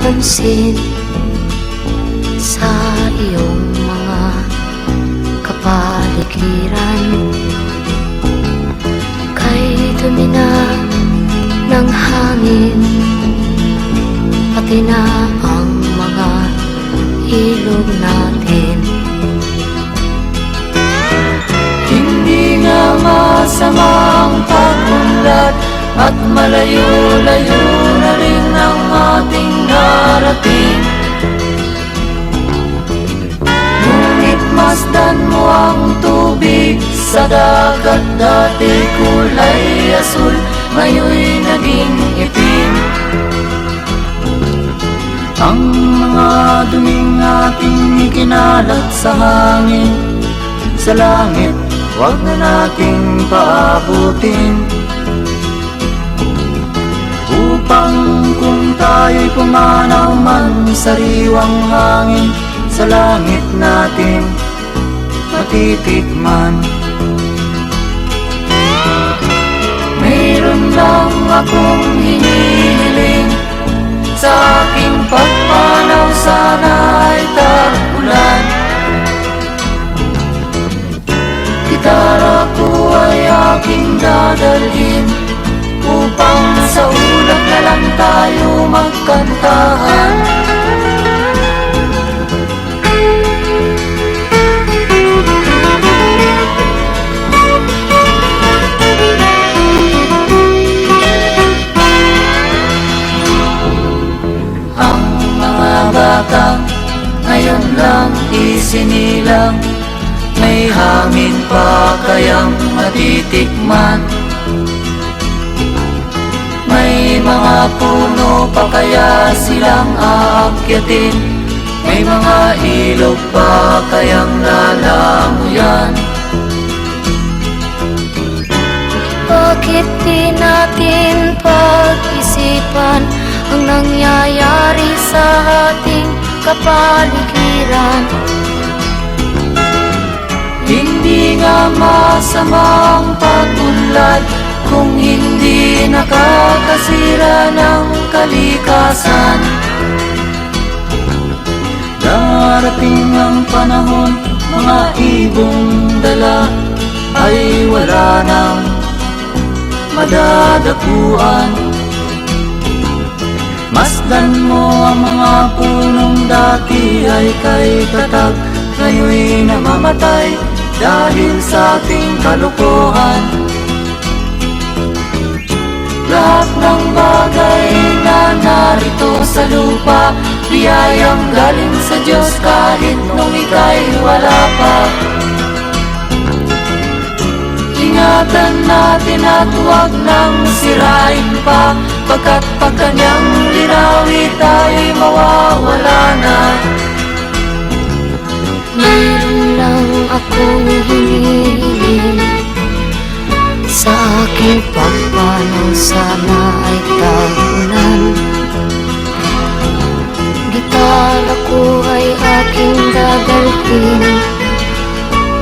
pansin sa iyong mga kapaligiran. Kay dumi na ng hangin, pati na ang mga ilog natin. Hindi nga masamang pagunlad at malayo-layo na rin ang ating narating. Ngunit masdan mo ang tubig sa dagat, dati kulay asul, ngayon'y naging itim. Ang mga duming ating ikinalat sa hangin, sa langit, huwag na nating paabutin. Upang kung tayo'y pumanaw man sariwang hangin, sa langit natin matitikman. Mayroon lang akong hinihiling, sa aking pagpanaw sana ay tag-ulan. Gitara ko ay aking dadalhin, upang sa ulap na lang tayo magkantahan. Ang mga bata ngayon lang isinilang, may hangin pa kayang matitikman? May mga puno pa kaya silang aakyatin? May mga ilog pa kayang lalanguyan? Bakit di natin pag-isipan ang nangyayari sa ating kapaligiran? Hindi nga masamang pagunlad kung hindi nakakasira ng kalikasan. Darating ang panahon, mga ibong dala ay wala nang madadapuan. Masdan mo ang mga punong dati ay kay tatag, ngayon'y namamatay dahil sa ating kalokohan. Lahat ng bagay na narito sa lupa, biyayang galing sa Diyos kahit nung ika'y wala pa. Ingatan natin at huwag nang sirain pa, pagkat pag kanyang linawi tayo'y mawawala na. Meron lang akong hinihiling, sa aking pagpanaw sana ay tag-ulan. Gitara ko ay aking dadalhin,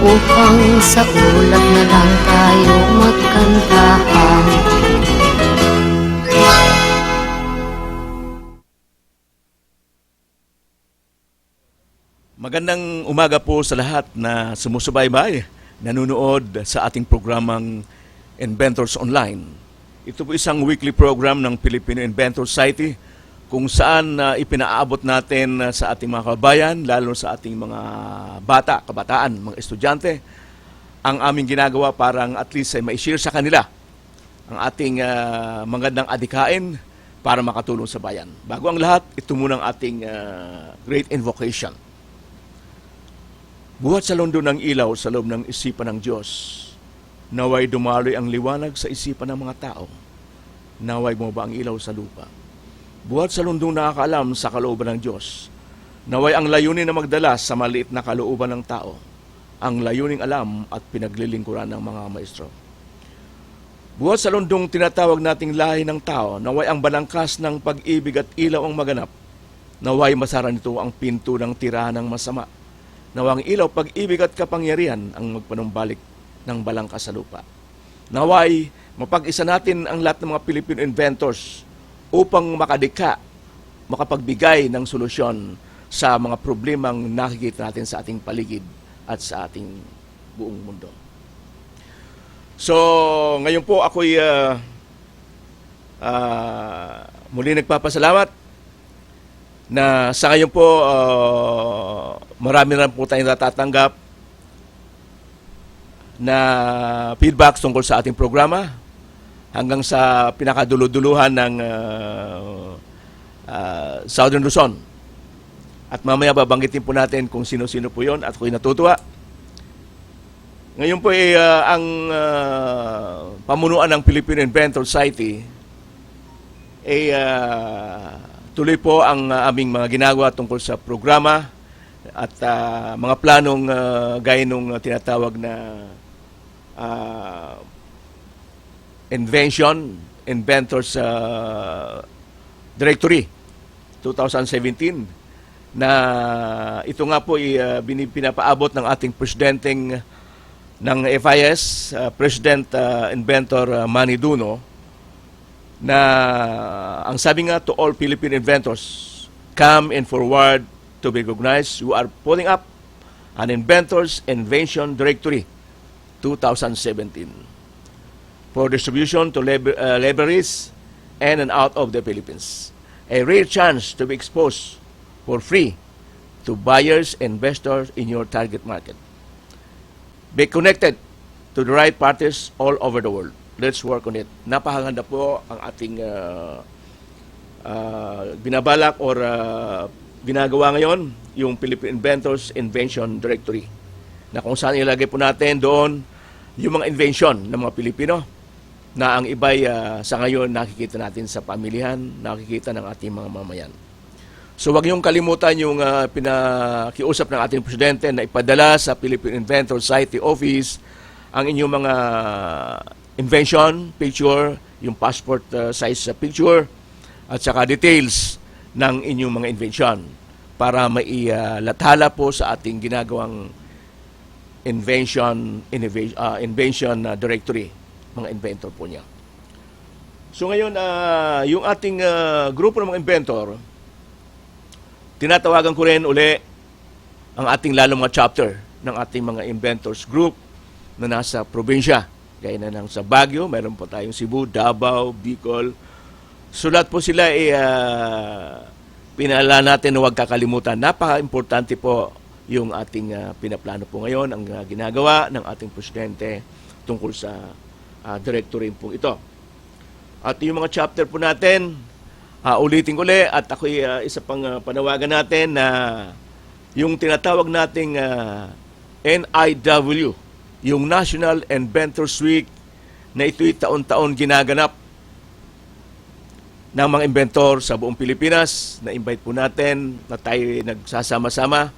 upang sa ulap na lang tayo magkantahan. Magandang umaga po sa lahat na sumusubaybay, nanonood sa ating programang Inventors Online. Ito po isang weekly program ng Filipino Inventor Society kung saan ipinaabot natin sa ating mga kabayan, lalo sa ating mga kabataan, mga estudyante, ang aming ginagawa parang at least ay ma-share sa kanila ang ating magandang adhikain para makatulong sa bayan. Bago ang lahat, ito muna ang ating great invocation. Buhat sa londo ng ilaw sa loob ng isipan ng Diyos, naway dumaloy ang liwanag sa isipan ng mga tao. Naway bumaba ang ilaw sa lupa. Buhat sa lundong nakakaalam sa kalooban ng Diyos, naway ang layunin na magdala sa maliit na kalooban ng tao, ang layuning alam at pinaglilingkuran ng mga maestro. Buhat sa lundong tinatawag nating lahi ng tao, naway ang balangkas ng pag-ibig at ilaw ang maganap, naway masara nito ang pinto ng tirahan ng masama. Nawang ilaw, pag-ibig at kapangyarihan ang magpanumbalik ng balangkas sa lupa. Naway, mapag-isa natin ang lahat ng mga Filipino inventors upang makadikha, makapagbigay ng solusyon sa mga problemang nakikita natin sa ating paligid at sa ating buong mundo. So, ngayon po ako'y muli nagpapasalamat na sa ngayon po marami na po tayong natatanggap na feedback tungkol sa ating programa hanggang sa pinakaduluduluhan ng Southern Luzon. At mamaya babanggitin po natin kung sino-sino po yon at ako'y natutuwa. Ngayon po ang pamunuan ng Philippine Inventor Society tuloy po ang aming mga ginagawa tungkol sa programa at mga planong gaya nung tinatawag na Inventors Directory 2017 na ito nga po pinapaabot ng ating presidenteng ng FIS, President Inventor Manny Duno, na ang sabi nga to all Philippine inventors, come and forward to be recognized. You are putting up an Inventors Invention Directory 2017 for distribution to libraries in and out of the Philippines. A rare chance to be exposed for free to buyers and investors in your target market. Be connected to the right parties all over the world. Let's work on it. Napakaganda po ang ating binabalak or ginagawa ngayon, yung Philippine Inventors Invention Directory, na kung saan ilagay po natin doon yung mga invention ng mga Pilipino na ang iba'y sa ngayon nakikita natin sa pamilihan, nakikita ng ating mga mamayan. So wag niyong kalimutan yung pinakiusap ng ating presidente na ipadala sa Philippine Inventor Society Office ang inyong mga invention, picture, yung passport size picture, at saka details ng inyong mga invention para mailathala po sa ating ginagawang invention directory, mga inventor po niya. So ngayon, yung ating grupo ng mga inventor, tinatawagan ko rin uli ang ating lalong mga chapter ng ating mga inventors group na nasa probinsya. Gaya na lang sa Baguio, mayroon po tayong Cebu, Davao, Bicol. So lahat po sila pinaalala natin na huwag kakalimutan. Napaka-importante po yung ating pinaplano po ngayon, ang ginagawa ng ating presidente tungkol sa directory po ito. At yung mga chapter po natin, ulitin ko ulit at ako'y isa pang panawagan natin na yung tinatawag nating NIW, yung National Inventors Week, na ito'y taon-taon ginaganap ng mga inventor sa buong Pilipinas. Na-invite po natin na tayo nagsasama-sama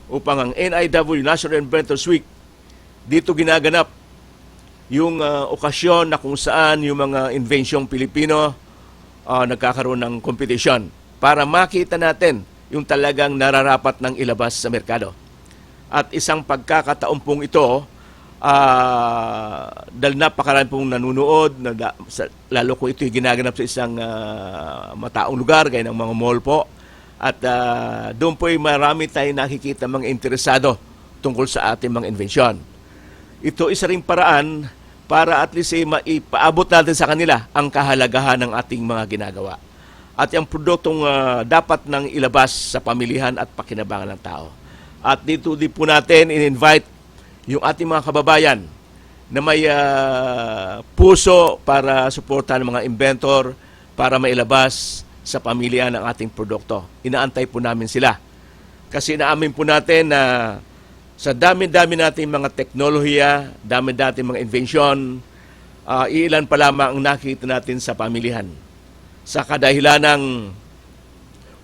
upang ang NIW, National Inventors Week, dito ginaganap yung okasyon na kung saan yung mga invensyong Pilipino nagkakaroon ng competition para makita natin yung talagang nararapat ng ilabas sa merkado. At isang pagkakataon pong ito, dahil napakarami pong nanunood, lalo kung ito'y ginaganap sa isang mataong lugar, gaya ng mga mall po, at doon po'y marami tayong nakikita mga interesado tungkol sa ating mga invensyon. Ito isa ring paraan para at least maipaabot natin sa kanila ang kahalagahan ng ating mga ginagawa. At yung produktong dapat nang ilabas sa pamilihan at pakinabangan ng tao. At dito din po natin in-invite yung ating mga kababayan na may puso para suportahan ng mga inventor para mailabas sa pamilya ng ating produkto. Inaantay po namin sila. Kasi naamin po natin na sa dami-dami nating mga teknolohiya, dami-dami mga invention, ilan pa lamang ang nakita natin sa pamilihan. Sa kadahilan ng,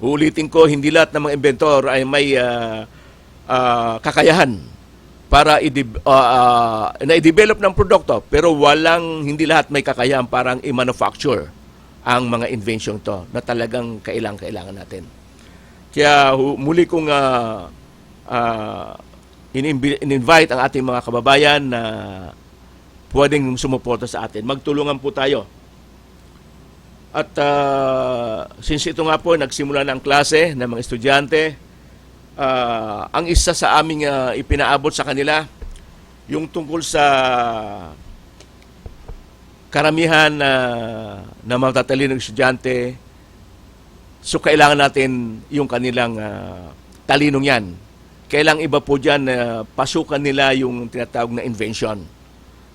uulitin ko, hindi lahat ng mga inventor ay may kakayahan para i-develop ng produkto, pero hindi lahat may kakayahan parang i-manufacture ang mga invention to na talagang kailangan natin. Kaya muli kong in-invite ang ating mga kababayan na pwedeng sumuporta sa atin. Magtulungan po tayo At since ito nga po, nagsimula na ang klase ng mga estudyante, ang isa sa aming ipinaabot sa kanila, yung tungkol sa karamihan na matatalinong estudyante. So kailangan natin yung kanilang talinong yan. Kailangan iba po dyan, pasukan nila yung tinatawag na invention.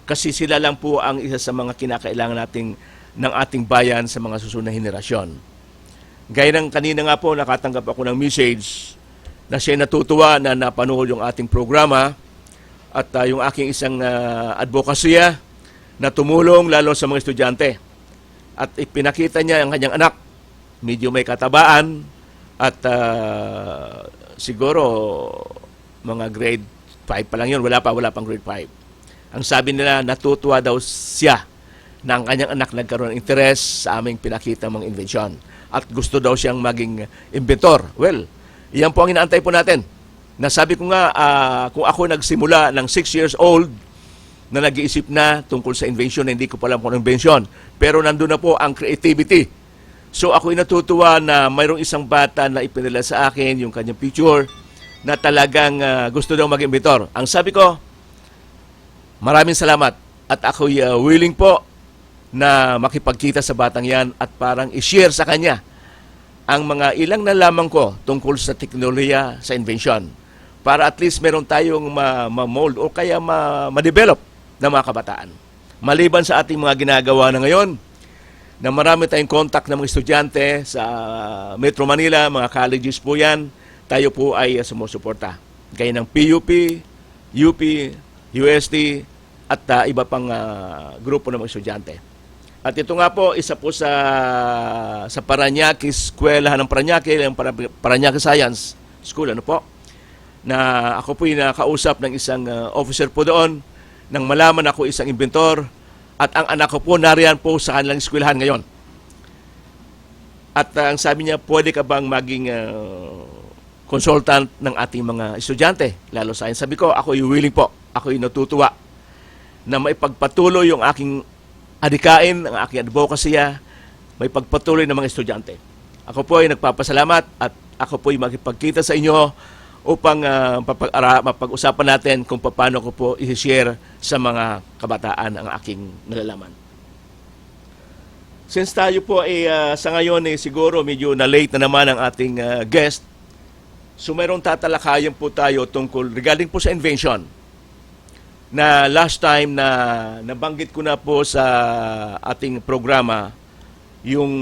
Kasi sila lang po ang isa sa mga kinakailangan nating ng ating bayan sa mga susunod na henerasyon. Gaya ng kanina nga po, nakatanggap ako ng message na siya natutuwa na napanood yung ating programa at yung aking isang advokasya na tumulong lalo sa mga estudyante. At ipinakita niya ang kanyang anak, medyo may katabaan at siguro mga grade 5 pa lang yun, wala pang grade 5. Ang sabi nila, natutuwa daw siya na ang kanyang anak nagkaroon ng interes sa aming pinakita mga invensyon. At gusto daw siyang maging inventor. Well, iyan po ang inaantay po natin. Nasabi ko nga, kung ako nagsimula ng 6 years old, na nag-iisip na tungkol sa invention na hindi ko pa alam kung anong invention. Pero nandun na po ang creativity. So ako'y natutuwa na mayroong isang bata na ipinala sa akin yung kanyang picture na talagang gusto daw maging inventor. Ang sabi ko, maraming salamat at ako'y willing po na makipagkita sa batang yan at parang i-share sa kanya ang mga ilang nalaman ko tungkol sa teknolohiya, sa invention. Para at least meron tayong ma-mold o kaya ma-develop na mga kabataan. Maliban sa ating mga ginagawa na ngayon, na marami tayong contact ng mga estudyante sa Metro Manila, mga colleges po yan, tayo po ay sumusuporta. Gaya ng PUP, UP, UST, at iba pang grupo ng mga estudyante. At ito nga po, isa po sa Parañaque, eskwelahan ng Parañaque, yung Parañaque Science School, ano po, na ako po yung nakausap ng isang officer po doon, nang malaman ako isang inventor, at ang anak ko po nariyan po sa kanilang eskwelahan ngayon. At ang sabi niya, pwede ka bang maging consultant ng ating mga estudyante, lalo sa akin. Sabi ko, ako yung willing po, ako yung natutuwa na maipagpatuloy yung aking adikain, ang aking advokasya, may pagpatuloy ng mga estudyante. Ako po ay nagpapasalamat at ako po ay makipagkita sa inyo upang mapag-usapan natin kung paano ko po i-share sa mga kabataan ang aking nalalaman. Since tayo po ay sa ngayon siguro medyo na-late na naman ang ating guest, so mayroong tatalakayan po tayo tungkol regarding po sa invention. Na last time na nabanggit ko na po sa ating programa yung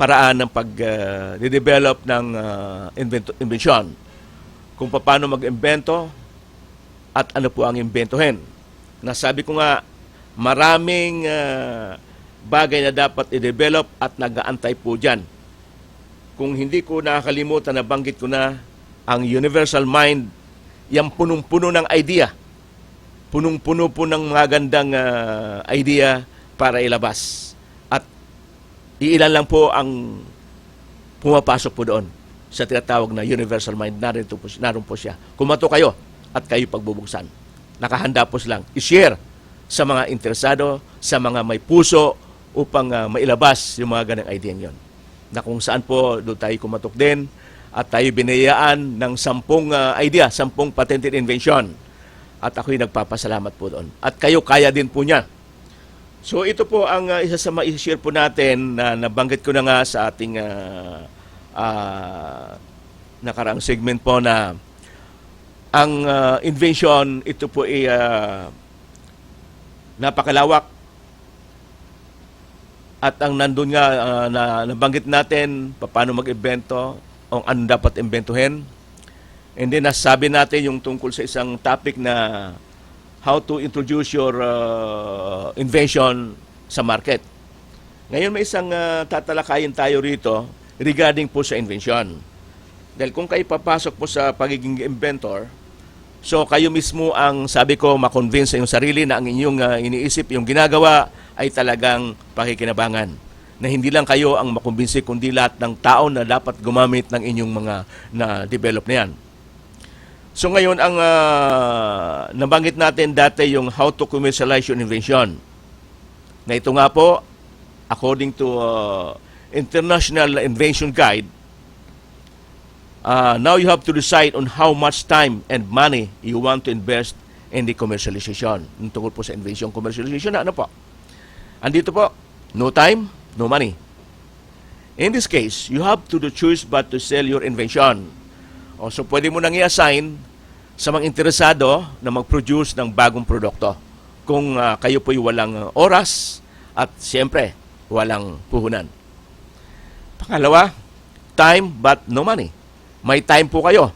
paraan ng pag-develop ng invention. Kung paano mag-imbento at ano po ang imbentohin. Nasabi ko nga, maraming bagay na dapat i-develop at nag-aantay po dyan. Kung hindi ko nakakalimutan, nabanggit ko na ang universal mind, yung punong-puno ng idea. Punong-puno po ng mga gandang idea para ilabas. At iilan lang po ang pumapasok po doon sa tinatawag na universal mind. Naroon po siya. Kumato kayo at kayo pagbubuksan. Nakahanda po silang i-share sa mga interesado, sa mga may puso upang mailabas yung mga gandang idea yon. Na kung saan po doon tayo kumatok din at tayo binayaan ng 10 idea, 10 patented invention. At ako'y nagpapasalamat po doon. At kayo kaya din po niya. So ito po ang isa sa ma-share po natin na nabanggit ko na nga sa ating nakaraang segment po na ang invention, ito po ay napakalawak. At ang nandun nga na nabanggit natin, paano mag-imbento, o ano dapat imbentuhin. And then nasabi natin yung tungkol sa isang topic na how to introduce your invention sa market. Ngayon may isang tatalakayin tayo rito regarding po sa invention. Dahil kung kayo papasok po sa pagiging inventor, so kayo mismo ang sabi ko makonvince sa inyong sarili na ang inyong iniisip, yung ginagawa ay talagang pakikinabangan. Na hindi lang kayo ang makumbinsi kundi lahat ng tao na dapat gumamit ng inyong mga na-develop na yan. So ngayon, ang nabanggit natin dati yung how to commercialize your invention. Na ito nga po according to International Invention Guide, now you have to decide on how much time and money you want to invest in the commercialization. Tungkol po sa invention commercialization, ano po? Andito po, no time, no money. In this case, you have to choose but to sell your invention. So pwede mo nang i-assign sa mga interesado na mag-produce ng bagong produkto. Kung kayo po'y walang oras at siyempre, walang puhunan. Pangalawa, time but no money. May time po kayo,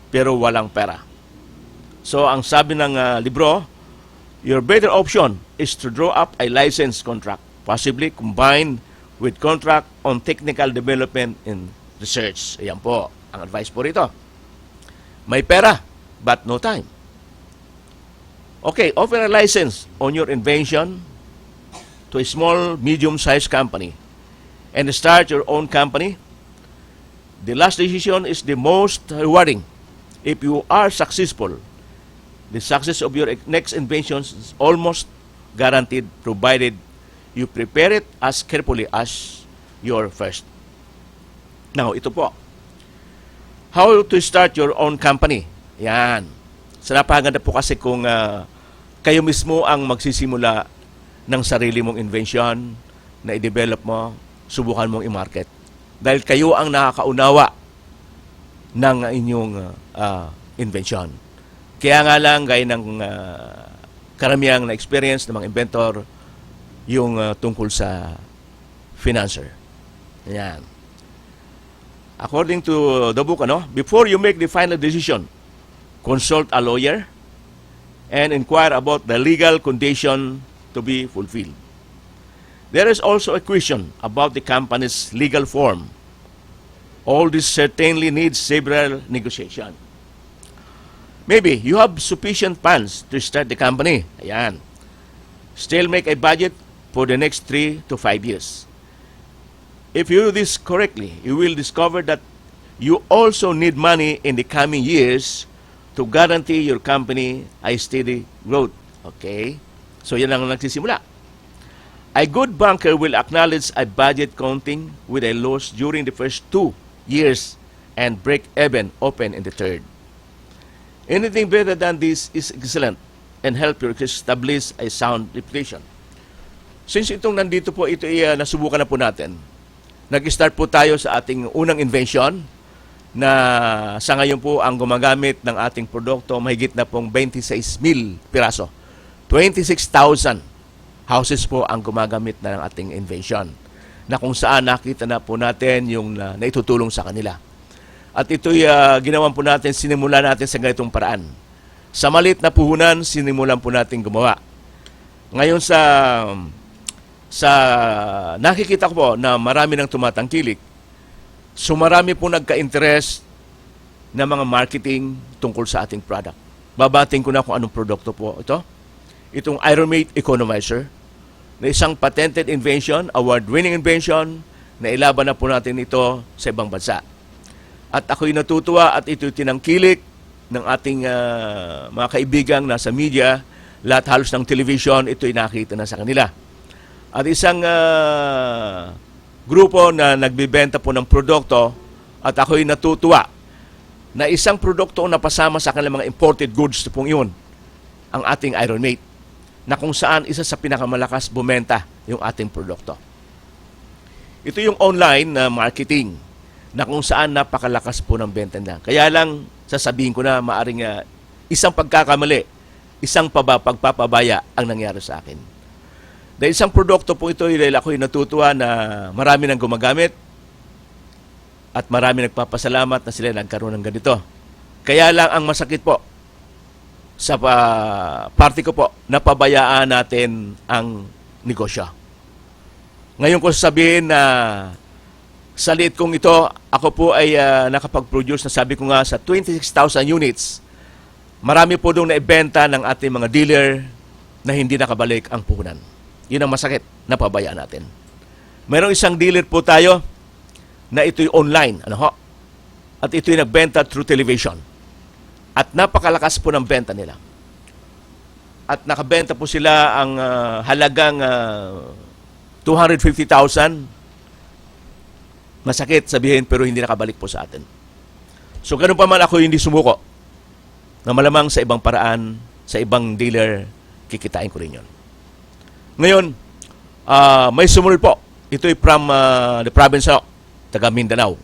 pero walang pera. So, ang sabi ng libro, your better option is to draw up a license contract, possibly combined with contract on technical development and research. Ayan po, ang advice po rito. May pera, but no time. Okay, offer a license on your invention to a small, medium-sized company and start your own company. The last decision is the most rewarding. If you are successful, the success of your next invention is almost guaranteed provided you prepare it as carefully as your first. Now, ito po. How to start your own company. Yan. So, napakaganda po kasi kung kayo mismo ang magsisimula ng sarili mong invention na i-develop mo, subukan mong i-market. Dahil kayo ang nakakaunawa ng inyong invention. Kaya nga lang, gaya ng karamihang na experience ng mga inventor, yung tungkol sa financer. Yan. According to the book, before you make the final decision, consult a lawyer and inquire about the legal condition to be fulfilled. There is also a question about the company's legal form. All this certainly needs several negotiations. Maybe you have sufficient funds to start the company. Ayan. Still make a budget for the next 3 to 5 years. If you do this correctly, you will discover that you also need money in the coming years to guarantee your company a steady growth. Okay? So yan ang nagsisimula. A good banker will acknowledge a budget counting with a loss during the first 2 years and break even open in the third. Anything better than this is excellent and help you establish a sound reputation. Since itong nandito po, ito ay nasubukan na po natin. Nag-start po tayo sa ating unang invention na sa ngayon po ang gumagamit ng ating produkto mahigit na pong 26,000 piraso. 26,000 houses po ang gumagamit na ng ating invention na kung saan nakita na po natin yung naitutulong sa kanila. At ito'y ginawan po natin, sinimulan natin sa ganitong paraan. Sa maliit na puhunan, sinimulan po natin gumawa. Ngayon sa nakikita ko po na marami nang tumatangkilik, so marami po nagka-interest na mga marketing tungkol sa ating product. Babating ko na kung anong produkto po ito. Itong Iromate Economizer na isang patented invention, award-winning invention, na ilaban na po natin ito sa ibang bansa. At ako'y natutuwa at ito'y tinangkilik ng ating mga kaibigang nasa media, lahat halos ng television, ito'y nakita na sa kanila. At isang grupo na nagbibenta po ng produkto, at ako'y natutuwa na isang produkto ang napasama sa kanilang mga imported goods pong yun, ang ating Iromate, na kung saan isa sa pinakamalakas bumenta yung ating produkto. Ito yung online na marketing na kung saan napakalakas po ng benta nila. Kaya lang, sasabihin ko na maaring isang pagkakamali, isang pagpapabaya ang nangyari sa akin. Dahil isang produkto po ito, dahil ako'y natutuwa na marami nang gumagamit at marami nagpapasalamat na sila nagkaroon ng ganito. Kaya lang ang masakit po, sa party ko po, napabayaan natin ang negosyo. Ngayon ko sasabihin na sa liit kong ito, ako po ay nakapag-produce na sabi ko nga sa 26,000 units. Marami po doon na ibenta ng ating mga dealer na hindi nakabalik ang puhunan. Yun ang masakit, napabayaan natin. Mayroong isang dealer po tayo na ito'y online. At ito'y nagbenta through television. At napakalakas po ng benta nila. At nakabenta po sila ang halagang 250,000, masakit sabihin pero hindi nakabalik po sa atin. So ganun pa man ako hindi sumuko na malamang sa ibang paraan, sa ibang dealer, kikitain ko rin yun. Ngayon, may sumunod po. Ito'y from the province of taga Mindanao.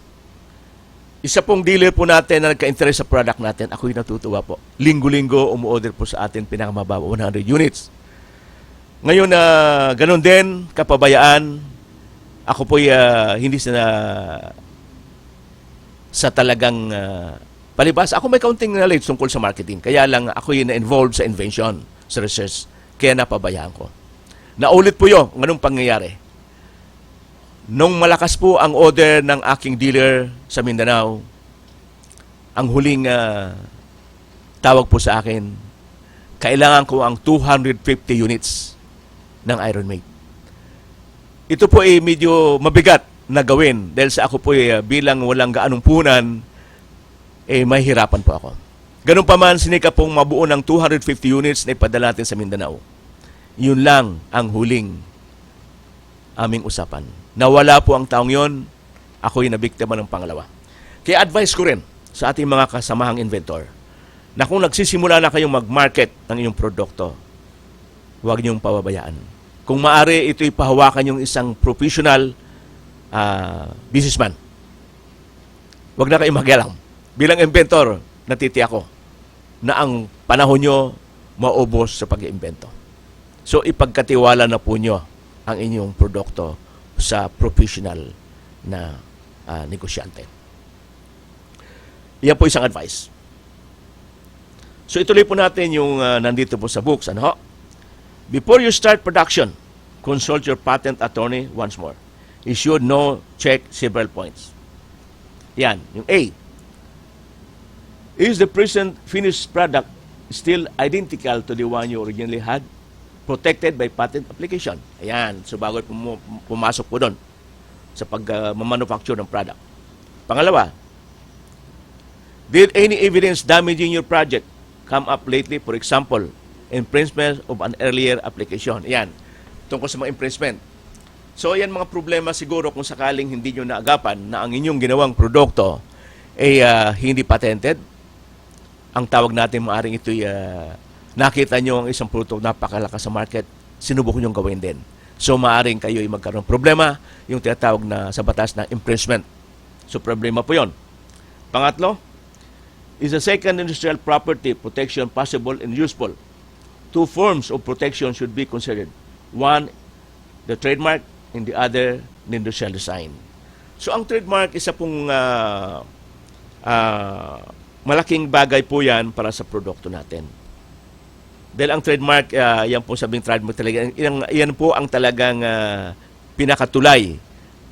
Isa pong dealer po natin na nagka-interest sa product natin, ako'y natutuwa po. Linggo-linggo, umu-order po sa atin, pinakamababa, 100 units. Ngayon, ganun din, kapabayaan, ako po'y hindi sa talagang palibas. Ako may kaunting knowledge tungkol sa marketing, kaya lang ako'y na-involved sa invention, sa research, kaya napabayaan ko. Naulit po yun, ganung pangyayari. Nung malakas po ang order ng aking dealer sa Mindanao, ang huling tawag po sa akin, kailangan ko ang 250 units ng Iron Maid. Ito po ay medyo mabigat na gawin dahil sa ako po bilang walang gaanong punan, may hirapan po ako. Ganun pa man, sinika pong mabuo ng 250 units na ipadala natin sa Mindanao. Yun lang ang huling aming usapan. Nawala po ang taong yon, ako'y nabiktima ng pangalawa. Kaya advice ko rin sa ating mga kasamahang inventor na kung nagsisimula na kayong mag-market ng inyong produkto, huwag niyong pababayaan. Kung maaari, ito'y pahawakan yung isang professional businessman. Huwag na kayong mag-alam. Bilang inventor, natitiyak ko na ang panahon nyo maubos sa pag-iimbento. So, ipagkatiwala na po nyo ang inyong produkto sa professional na negosyante. Yan po isang advice. So ituloy po natin yung nandito po sa books. Ano? Before you start production, consult your patent attorney once more. You should know, check several points. Yan, yung A. Is the present finished product still identical to the one you originally had? Protected by patent application. Ayan. So, bago pumasok po doon sa pag-manufacture ng product. Pangalawa, did any evidence damaging your project come up lately? For example, infringement of an earlier application. Ayan. Tungkol sa mga infringement. So, ayan mga problema siguro kung sakaling hindi nyo naagapan na ang inyong ginawang produkto ay hindi patented. Ang tawag natin maaring ito'y nakita nyo ang isang produkto napakalakas sa market, sinubok nyo gawin din. So, maaring kayo ay magkaroon problema, yung tinatawag na sa batas na infringement. So, problema po yon. Pangatlo, is a second industrial property protection possible and useful? Two forms of protection should be considered. One, the trademark, and the other, the industrial design. So, ang trademark, isa pong malaking bagay po yan para sa produkto natin. Dahil ang trademark, yan po sabing trademark talaga, yan po ang talagang pinakatulay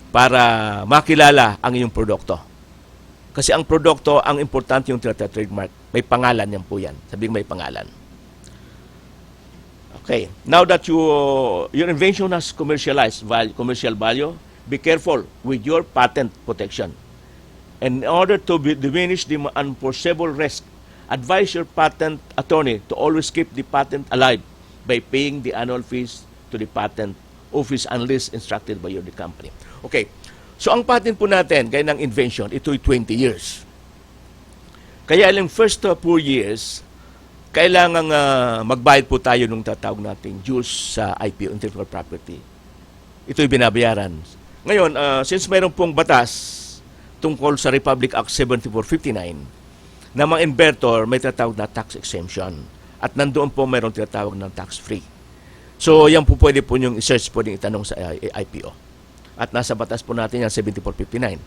para makilala ang iyong produkto. Kasi ang produkto, ang importante yung trademark. May pangalan yan po yan. Sabing may pangalan. Okay. Now that your invention has commercial value, be careful with your patent protection. And in order to diminish the unforeseeable risk, advise your patent attorney to always keep the patent alive by paying the annual fees to the patent office unless instructed by your company. Okay. So, ang patent po natin, gaya ng invention, ito'y 20 years. Kaya ilang first 4 years, kailangan magbayad po tayo nung tatawag nating dues sa IPO, Intellectual Property. Ito'y binabayaran. Ngayon, since mayroon pong batas tungkol sa Republic Act 7459, na mga inventor may tinatawag na tax exemption. At nandoon po mayroong tinatawag ng tax-free. So, yan po pwede po yung i-search, pwedeng itanong sa IPO. At nasa batas po natin yan, 7459.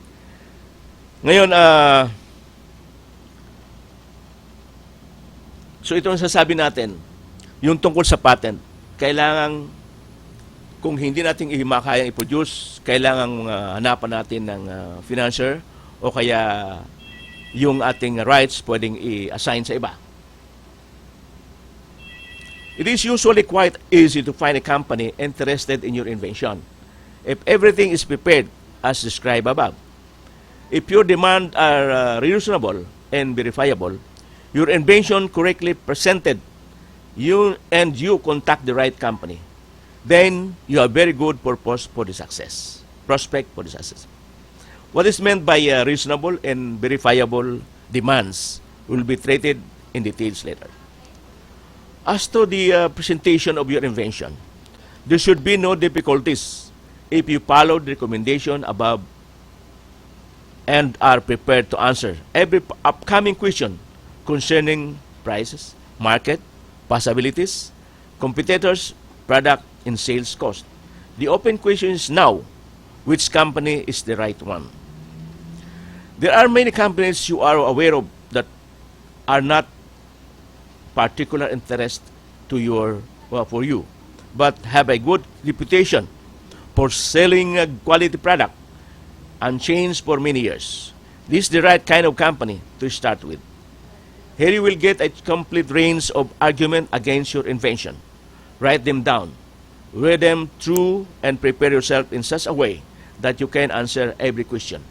Ngayon, so ito ang sasabi natin, yung tungkol sa patent, kailangan, kung hindi natin makayang i-produce, kailangan hanapan natin ng financier o kaya yung ating rights pwedeng i-assign sa iba. It is usually quite easy to find a company interested in your invention if everything is prepared as described above. If your demands are reasonable and verifiable, your invention correctly presented, you contact the right company. then you are very good purpose for the success. Prospect for the success. What is meant by reasonable and verifiable demands will be treated in details later. As to the presentation of your invention, there should be no difficulties if you follow the recommendation above and are prepared to answer every upcoming question concerning prices, market, possibilities, competitors, product, and sales cost. The open question is now, which company is the right one? There are many companies you are aware of that are not particular interest to for you, but have a good reputation for selling a quality product unchanged for many years. This is the right kind of company to start with. Here you will get a complete range of argument against your invention. Write them down, read them through, and prepare yourself in such a way that you can answer every question.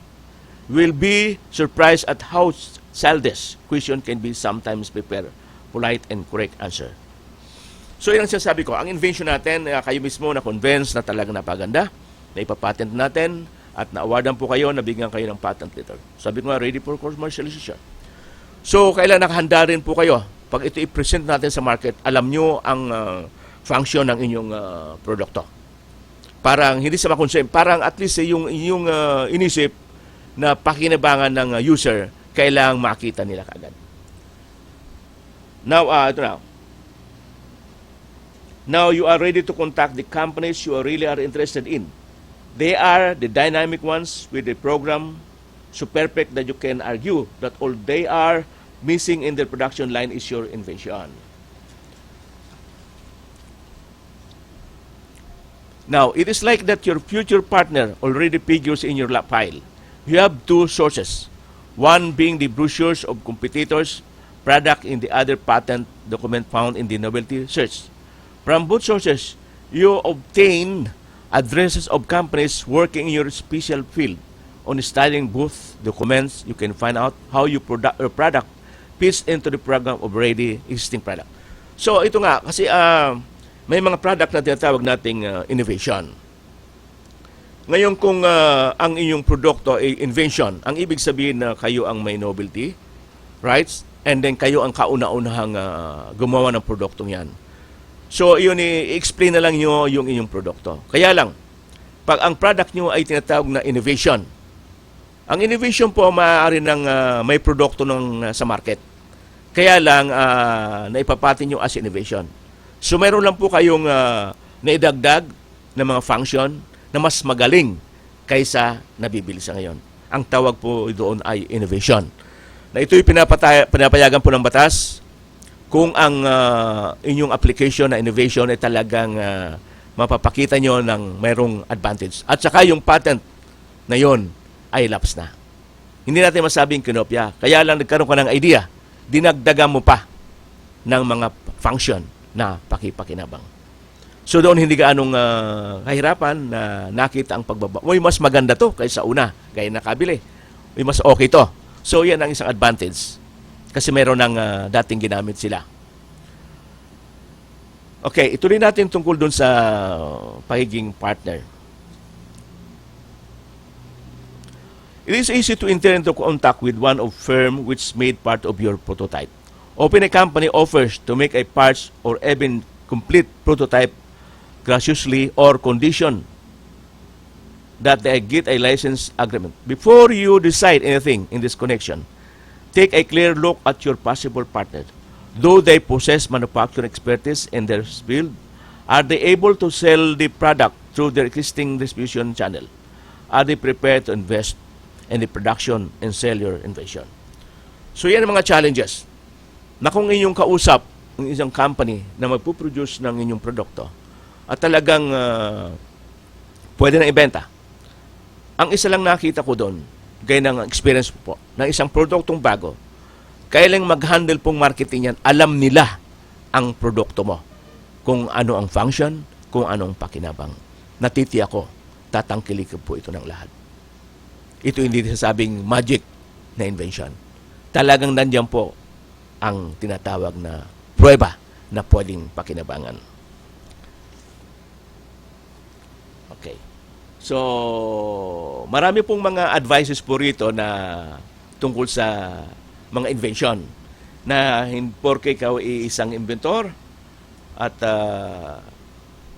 You will be surprised at how childish question can be sometimes prepare polite and correct answer. So yun ang sinasabi ko, ang invention natin, kayo mismo na-convince na talagang napaganda, na ipapatent natin, at na-awardan po kayo, nabigyan kayo ng patent letter. Sabi ko nga, ready for commercialization. So, kailan nakahanda rin po kayo? Pag ito i-present natin sa market, alam nyo ang function ng inyong produkto. Parang hindi sa makonsem, parang at least yung inyong inisip na pakinabangan ng user, kailangang makita nila kaagad. Now, ito na. Now, you are ready to contact the companies you really are interested in. They are the dynamic ones with the program so perfect that you can argue that all they are missing in their production line is your invention. Now, it is like that your future partner already figures in your lab file. You have two sources, one being the brochures of competitors' product in the other patent document found in the novelty search. From both sources, you obtain addresses of companies working in your special field. On studying both documents, you can find out how your product fits into the program of already existing product. So, ito nga, kasi may mga product na tinatawag nating innovation. Ngayon, kung ang inyong produkto ay invention, ang ibig sabihin na kayo ang may novelty, right? And then kayo ang kauna-unahang gumawa ng produktong yan. So, yun, i-explain na lang nyo yung inyong produkto. Kaya lang, pag ang product nyo ay tinatawag na innovation, ang innovation po maaari ng may produkto sa market. Kaya lang, naipapatin nyo as innovation. So, meron lang po kayong naidagdag na mga function na mas magaling kaysa nabibili sa ngayon. Ang tawag po doon ay innovation. Na ito'y pinapayagan po ng batas kung ang inyong application na innovation ay talagang mapapakita nyo ng mayroong advantage. At saka yung patent na yon ay lapse na. Hindi natin masabing kinopya. Kaya lang nagkaroon ka ng idea, dinagdagan mo pa ng mga function na pakipakinabang. So doon hindi ka anong kahirapan na nakita ang pagbaba. Uy, mas maganda to kaysa una, kaya nakabili. Uy, mas okay to. So yan ang isang advantage. Kasi meron ng dating ginamit sila. Okay, ituloy natin tungkol dun sa pagiging partner. It is easy to enter into contact with one of firm which made part of your prototype. Open a company offers to make a parts or even complete prototype graciously or condition that they get a license agreement. Before you decide anything in this connection, take a clear look at your possible partner. Though they possess manufacturing expertise in their field, are they able to sell the product through their existing distribution channel? Are they prepared to invest in the production and sell your invention? So yan ang mga challenges na kung inyong kausap ng isang company na magpuproduce ng inyong produkto at talagang pwede na ibenta. Ang isa lang nakita ko doon, gaya ng experience po, ng isang produktong bago, kailang mag-handle pong marketing yan, alam nila ang produkto mo. Kung ano ang function, kung anong pakinabang. Natitiyak ko, tatangkilik po ito ng lahat. Ito hindi sasabing magic na invention. Talagang nandiyan po ang tinatawag na pruweba na pwedeng pakinabangan. Okay. So, marami pong mga advices po rito na tungkol sa mga invention na porke ikaw ay isang inventor at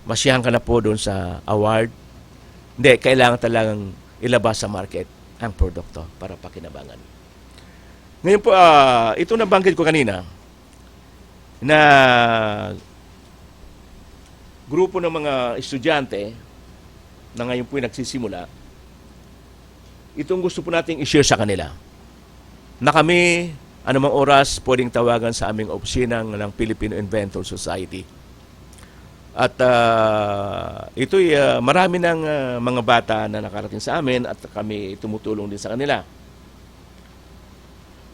masiyahan ka na po doon sa award. Hindi, kailangan talagang ilabas sa market ang produkto para pakinabangan. Ngayon po, ito nabanggit ko kanina na grupo ng mga estudyante na ngayon po nagsisimula, itong gusto po nating i-share sa kanila na kami, anumang oras, pwedeng tawagan sa aming opisina ng Filipino Inventor Society. At ito'y marami ng mga bata na nakarating sa amin at kami tumutulong din sa kanila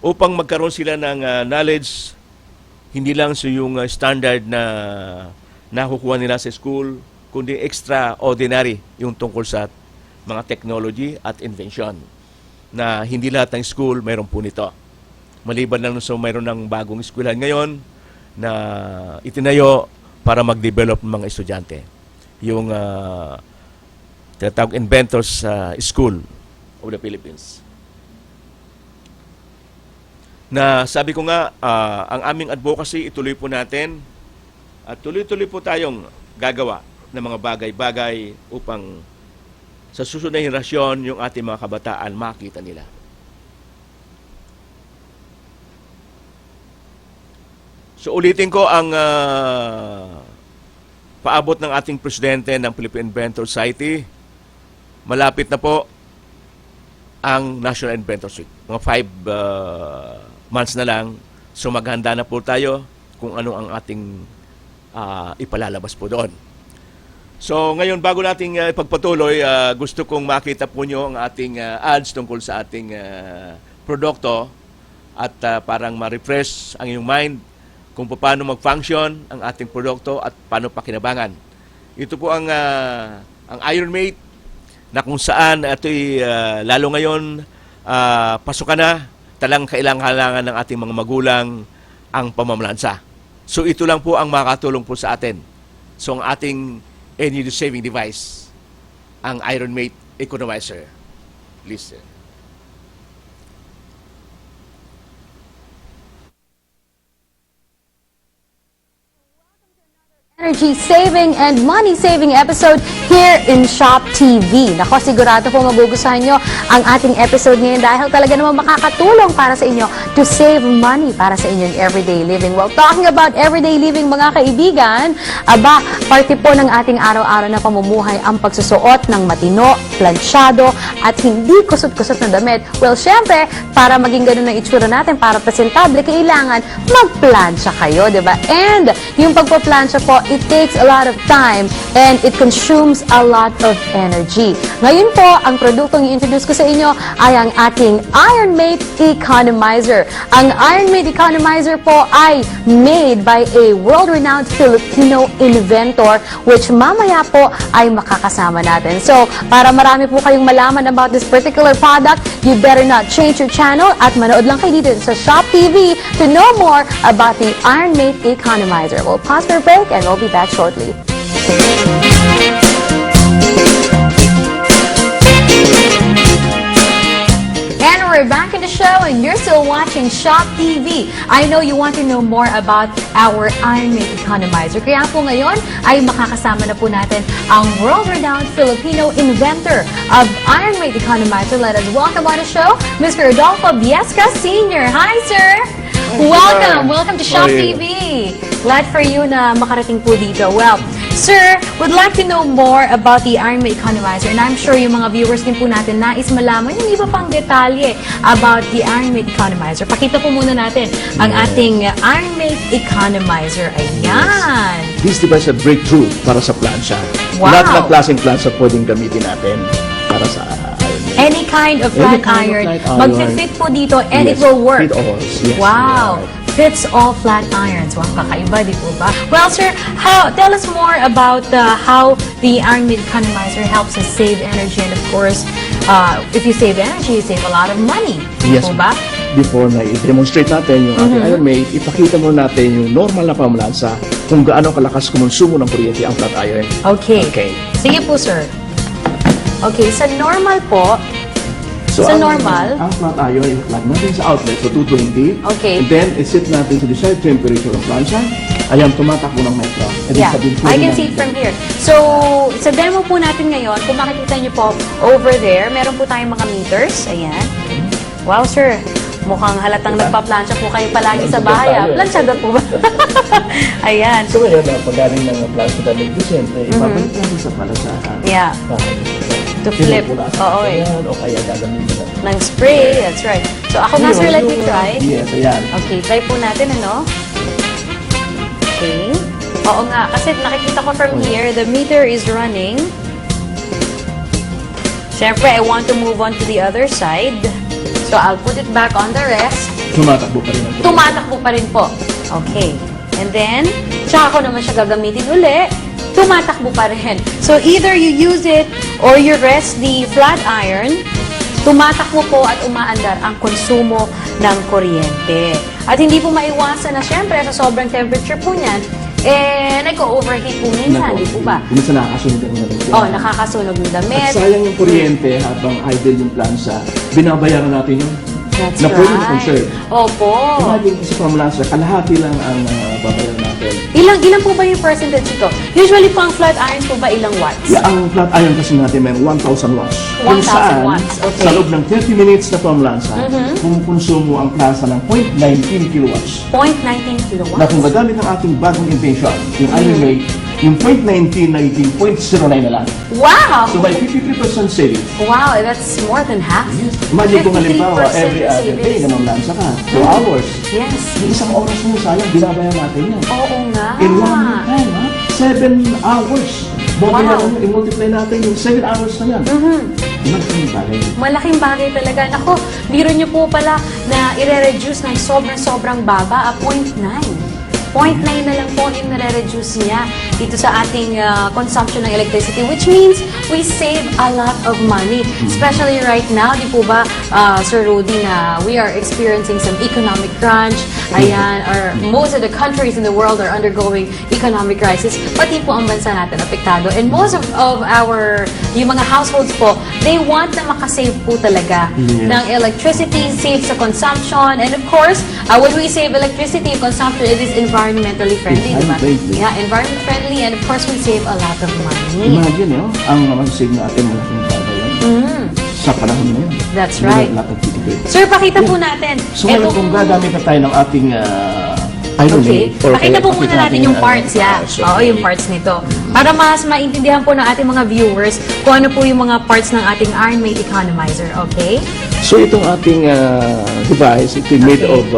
upang magkaroon sila ng knowledge, hindi lang sa yung standard na nakukuha nila sa school, kundi extraordinary yung tungkol sa mga technology at invention na hindi lahat ng school mayroon po nito. Maliban lang sa mayroon ng bagong eskwelahan ngayon na itinayo para mag-develop ng mga estudyante. Yung tinatawag Inventors School of the Philippines. Na sabi ko nga, ang aming advocacy ituloy po natin at tuloy-tuloy po tayong gagawa ng mga bagay-bagay upang sa susunod na henerasyon yung ating mga kabataan makita nila. So ulitin ko ang paabot ng ating presidente ng Philippine Inventor Society. Malapit na po ang National Inventor Week. Mga 5 months na lang. So maghanda na po tayo kung ano ang ating ipalalabas po doon. So ngayon, bago nating ipagpatuloy, gusto kong makita po nyo ang ating ads tungkol sa ating produkto at parang ma-refresh ang iyong mind kung paano mag-function ang ating produkto at paano pakinabangan. Ito po ang Iron Mate na kung saan ito'y lalo ngayon pasukan na, talang kailangan ng ating mga magulang ang pamamlansa. So ito lang po ang makakatulong po sa atin. So ang ating energy saving device, ang Iron Mate Economizer. Please. Energy saving and money saving episode here in Shop TV. Nako, sigurado po magugustuhan nyo ang ating episode ngayon dahil talaga naman makakatulong para sa inyo to save money para sa inyong everyday living. Well, talking about everyday living, mga kaibigan, parte po ng ating araw-araw na pamumuhay ang pagsusuot ng matino, plansyado, at hindi kusot-kusot na damit. Well, syempre, para maging ganun ang itsura natin, para presentable, kailangan magplansya kayo, di ba? And yung pagpaplansya po, it takes a lot of time and it consumes a lot of energy. Ngayon po, ang produktong i-introduce ko sa inyo ay ang ating Iron Mate Economizer. Ang Iron Mate Economizer po ay made by a world-renowned Filipino inventor which mamaya po ay makakasama natin. So, para marami po kayong malaman about this particular product, you better not change your channel at manood lang kayo dito sa Shop TV to know more about the Iron Mate Economizer. We'll pause for a break and we'll be back shortly. And we're back in the show and you're still watching Shop TV. I know you want to know more about our Iron Mate Economizer. Kaya po ngayon ay makakasama na po natin ang world-renowned Filipino inventor of Iron Mate Economizer. Let us welcome on the show, Mr. Rodolfo Biesca Sr. Hi, sir! Welcome to Shop TV. Glad for you na makarating po dito. Well, sir, would like to know more about the Iron Mate Economizer and I'm sure yung mga viewers din po natin nais malaman yung iba pang detalye about the Iron Mate Economizer. Pakita po muna natin ang ating Iron Mate Economizer. Ayan. This device is a breakthrough para sa plansya. Wow. Lahat ng klaseng plansya pwedeng gamitin natin para sa Iron Mate. Any kind of flat iron. Mag-fit po dito and Yes, it will work. fit all. Yes, Wow. right. Fits all flat irons. Wow, kakaiba, di po ba? Well, sir, tell us more about how the Iron Mate Economizer helps us save energy and of course, if you save energy, you save a lot of money. Di Yes, po ba? before na i-demonstrate natin yung ating Iron Mate, ipakita mo natin yung normal na pamalansa kung gaano kalakas kumonsumo ng kuryente ang flat iron. Okay. Okay. Sige po, sir. Okay, sa normal po, So, Sa normal? Ang flat iron, i-plug natin sa outlet, so 220. Okay. And then, iset natin sa desired temperature ng plancha. Ayan, tumatakbo ng metro. And yeah, sabihin, I pwede can na- see it from here. So, sa demo po natin ngayon, kung makikita niyo po over there, meron po tayong mga meters. Ayan. Wow, sir. Mukhang halatang nagpa-plancha po kayo palagi sa bahay. Planchado po ba? Ayan. So, ayan, pag galing ng plancha na siyempre, ibabalik natin sa palasahan. Yeah. To flip. Oo, eh. Ayan, o kaya gagamitin natin. Ng spray. That's right. So, ako nga, sir, let me try. Yes, ayan. Okay, try po natin, ano? Okay. Oo nga, kasi nakikita ko from here, the meter is running. Siyempre, I want to move on to the other side. So, I'll put it back on the rest. Tumatakbo pa rin ang Tumatakbo pa rin po. Okay. And then, tsaka ko naman siya gagamitin uli. Tumatakbo pa rin. So, either you use it or you rest the flat iron, tumatakbo po at umaandar ang konsumo ng kuryente. At hindi po maiwasan na syempre sa sobrang temperature po niyan, nag-overheat po minsan, di po ba? Minsan nakakasunog ang damit. Oh, nakakasunog ng damit. At sayang yung kuryente habang idle yung plancha, binabayaran natin yung That's na pwede right. conserve. Opo. Imagine sa pamlansa, kalahati lang ang babayaran natin. Ilan po ba yung percentage ito? Usually po ang flat irons po ba ilang watts? Yeah, ang flat iron kasi natin may 1,000 watts. 1,000 Kung saan, watts, okay. sa loob ng 30 minutes na pamlansa, kumukonsumo ang plancha ng 0.19 kilowatts. 0.19 kilowatts. Na kung gagamit ng ating bagong invention, yung Iron Mate, yung 0.19 na 0.09 na lang. Wow! So may 53% savings. Wow, that's more than half. Imagine kung halimbawa, 53% every other day savings. na mamlansa ka, 2 hours. Yes. Yung isang oras mo, sayang, binabayan natin yan. Oo nga. In 1 week time, ha? 7 hours. Bukod Wow. na i-multiply natin yung 7 hours na yan. Imagine yung bagay. Malaking bagay talaga. Nako, biro nyo po pala na i-reduce ng sobrang baba, 0.9. 0.9 na lang po yung nare-reduce niya dito sa ating consumption ng electricity, which means we save a lot of money. Especially right now, di po ba, Sir Rudy, na we are experiencing some economic crunch. Ayan, or most of the countries in the world are undergoing economic crisis. Pati po ang bansa natin apektado. And most of our, yung mga households po, they want na makasave po talaga ng electricity, save sa consumption. And of course, when we save electricity consumption, it is environmentally friendly, di ba? Environment-friendly. Yeah, environment friendly, and of course, we save a lot of money. Imagine, ang masig natin malaking bagay yan. Sa panahon na yun. That's Wala right. lahat ng titipid. Sir, pakita po natin. So ngayon, kung gagamit na tayo ng ating Iron Okay. Mate, or Pakita kaya po muna natin yung parts, yeah. so, Oo, yung parts nito. Para mas maintindihan po ng ating mga viewers kung ano po yung mga parts ng ating Iron Mate Economizer, okay? So itong ating device, ito made Okay. of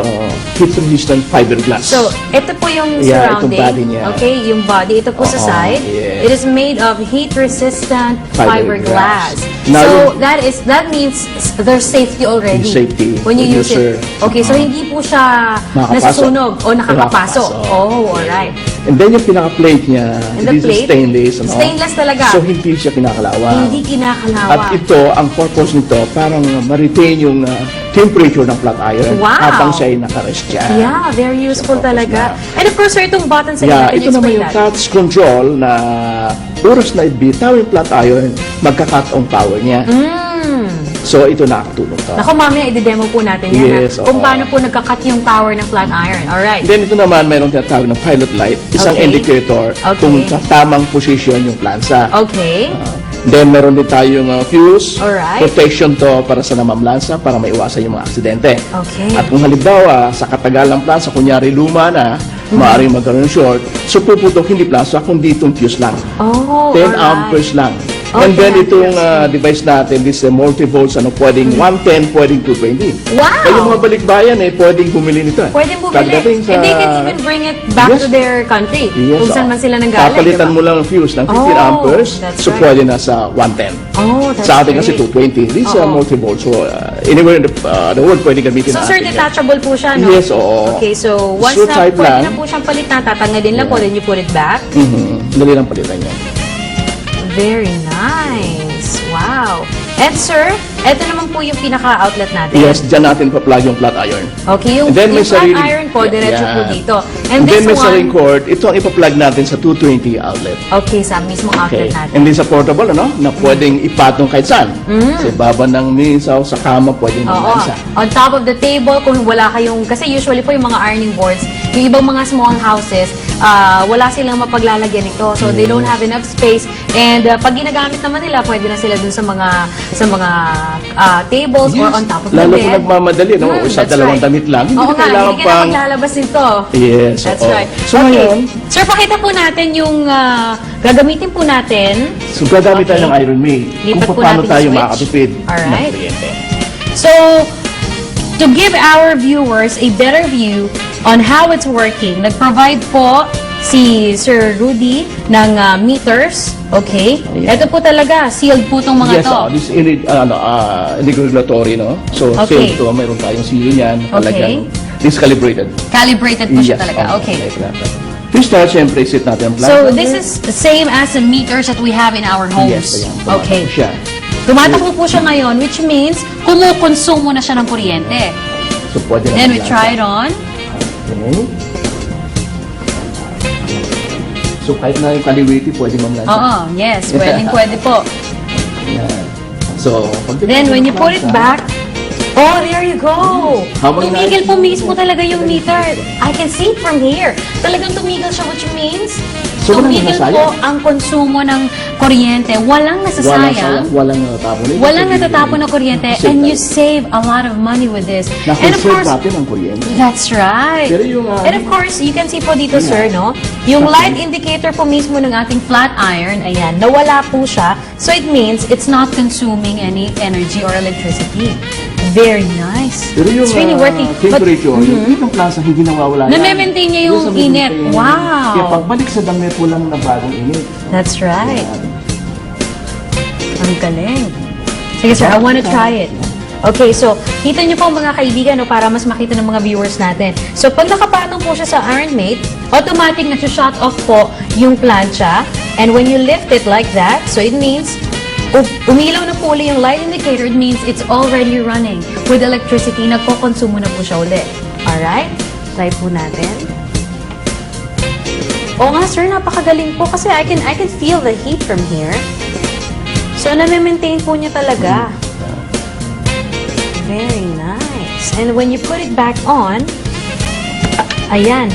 heat-resistant fiberglass. So, ito po yung Yeah, itong surrounding. body niya. Okay, yung body. Ito po sa Oo, side. yes. It is made of heat-resistant fiberglass. Fiberglass. Now, So, that means there's safety already. Safety. When you use User. it. Okay, so hindi po siya Makakapasok. nasusunog o nakakapasok. Nakakapasok. Oh, alright. And then yung pinaka-plate niya, And the it is plate? stainless. Ano? Stainless talaga. So hindi siya kinakalawa. Hindi kinakalawa. At ito, ang purpose nito, parang ma-retain yung temperature ng flat iron Wow. habang siya ay nakarest dyan. Yeah, very useful Sa purpose talaga. na. And of course, sir, itong button sa Yeah, can you ito naman explain yung that? touch control na oras na ibitaw yung flat iron, magka-cut ang power niya. So ito nakakatulong to. Naku, mamaya i-demo po natin yan. Yes, Kung oo. paano po nagka-cut yung power ng flat iron. Alright. Then ito naman, mayroong tinatawag ng pilot light, isang Okay. indicator Okay. kung sa tamang posisyon yung plansa. Okay. Then meron din tayong fuse, Alright. protection to para sa namamlansa, para maiwasan yung mga aksidente. Okay. At kung halimbawa, sa katagalang plansa, kunyari luma na, maaaring magkaroon ng short, so puputok hindi plansa, kundi itong fuse lang. Oh, 10 alright. amperes lang. Okay, And then itong amperes. device natin, this multi-volts, pwedeng 110, pwedeng 220. Wow! Kaya yung mga balikbayan, pwedeng bumili nito. Pwedeng bumili. Pagdating sa- And they can even bring it back Yes. to their country. Yes, Kung saan man sila nanggaling. Papalitan diba? mo lang ang fuse ng 15 Oh, amperes, that's so right. pwede na sa 110. Oh, that's Sa atin kasi great. 220. This is Oo. multi-volt. So, anywhere in the world, pwede gamitin So, natin sir, yan. detachable po siya, no? Yes, oo. Okay, so once So, na type pwede lang. na po siyang palitan, tatanggalin lang po, then you put it back. Dali lang palitan yan. Very nice. Wow. And sir, Ito naman po yung pinaka-outlet natin. Yes, dyan natin pa-plug yung flat iron. Okay, yung, And then may yung flat sarili- iron po, diretso po Yeah. dito. And this then may one, saring cord, ito ang ipa-plug natin sa 220 outlet. okay, sa mismong Okay. outlet natin. And then sa portable, na pwedeng ipatong kahit saan. Sa baba ng minsaw, sa kama, pwedeng Oo. malansa. On top of the table, kung wala kayong, kasi usually po yung mga ironing boards, yung ibang mga small houses, wala silang mapaglalagyan nito. So they don't have enough space. And pag ginagamit naman nila, pwede na sila dun sa mga tables or on top of the Lalo bed. kung nagmamadali, no? Sa That's dalawang right. damit lang. Hindi Oo nga, kailangan hindi ka na pang... maglalabas nito. Yes, That's oo. right. So ngayon, Sir, pakita po natin yung gagamitin po natin. so gagamit tayo Okay. ng Iron May. Lipat Kung po paano natin tayo yung switch. makakatipid Alright. ng kuryente. So, to give our viewers a better view on how it's working, nag-provide po si Sir Rudy ng meters. Okay? Yeah. Ito po talaga, sealed po itong mga Yes, to. this is regulatory, no? So, Okay. same to, mayroon tayong seal yan. Okay. Talagang this calibrated. Calibrated po siya Yes, talaga. oo, Okay. like that. To start, siyempre, set natin ang plug. So, this is the same as the meters that we have in our homes. Yes, ayan. Tumatakbo Okay. siya. Tumatakbo po siya ngayon, which means kumukonsumo na siya ng kuryente. So, pwede na Then we maglansa. try it on. Okay. So, kahit na yung kaliwiti, pwede mamlansa. Oo, yes. Pwede po. Yan. So, pag Then, when you put it back, oh, there you go. Habang Tumigil po mismo talaga yung meter. I can see it from here. Talagang tumigil siya, which means, So, walang tumigil nasasayang? po ang konsumo ng kuryente. Walang nasasayang. walang natatapon. Walang natatapon na kuryente. Save And you tayo. save a lot of money with this. And of Na-conserve course, natin ang kuryente. that's right. Pero yung, And of course, you can see po dito, sir, no? Yung light indicator po mismo ng ating flat iron, ayan, nawala po siya. So it means it's not consuming any energy or electricity. Very nice. Pero yung It's really working. But temperature, yung heat ng plaza, hindi nawawala yan. Name-maintain niya yung Yes, name-maintain. init. Wow. Kaya pagbalik sa damit, walang na bagong init. that's right. Yan. Ang galing. Sige, sir, I wanna try it. Okay, so, kita niyo po mga kaibigan, no, para mas makita ng mga viewers natin. So, pag nakapatong po siya sa Iron Mate, automatic na shut off po yung plancha. And when you lift it like that, so it means, umilaw na po uli yung light indicator, it means it's already running with electricity. Nagkokonsumo na po siya uli. Alright? Try po natin. Oo nga, sir, napakagaling po kasi I can feel the heat from here. So, na-maintain po niya talaga. Very nice. And when you put it back on, ayan,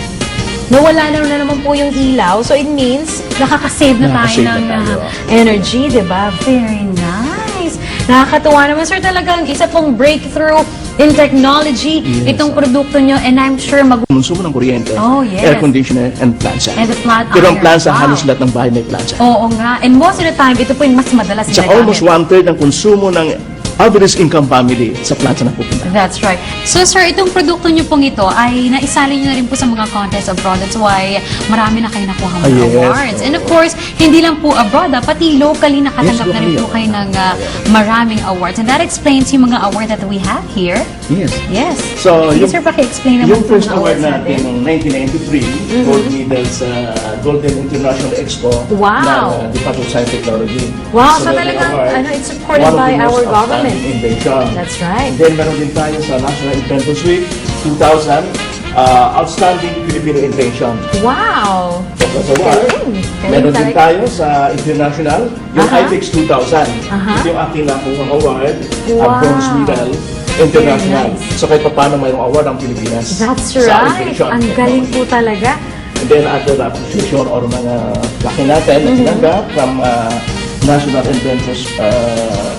nawala na naman po yung ilaw. So, it means nakakasave na tayo Nakakasave ng na tayo. energy, di ba? Very nice. Nakakatuwa naman, sir, talagang isa pong breakthrough in technology itong produkto nyo. And I'm sure Konsumo ng kuryente, Oh, yes. air conditioner, and plancha. And the flat Pero ang iron. plancha, Wow. halos lahat ng bahay may plancha. Oo nga. And most of the time, ito po yung mas madalas Sa ginagamit. almost one-third ng konsumo ng average income family sa plancha na pupunta. That's right. So, sir, itong produkto nyo pong ito ay naisali nyo na rin po sa mga contest abroad. That's why marami na kayo nakuha mga Yes. awards. And of course, hindi lang po abroad, pati locally nakatanggap Yes, na rin po locally. kayo ng maraming awards. And that explains yung mga award that we have here. Yes. Yes. So, Sige, yung- sir, paki-explain naman Yung po first mga award awards natin noong 1993, gold medal sa Golden International Expo Wow. ng Department of Science and Technology. Wow, so that talagang, award, it's supported one of by the most our government. outstanding invention. That's right. And then meron din tayo sa National Inventions Week 2000, Outstanding Filipino Invention. Wow. That's award. Galing. Galing Meron din talaga. tayo sa international, yung Aha. IPEX 2000. Aha. Ito yung aking nakuha award, Wow. bronze medal, international. Very nice. So kahit pa paano mayroong award ang Pilipinas. That's sa right. invention. Ang galing po talaga. And then other appreciation or mga laki natin na tinanggap from National Inventors,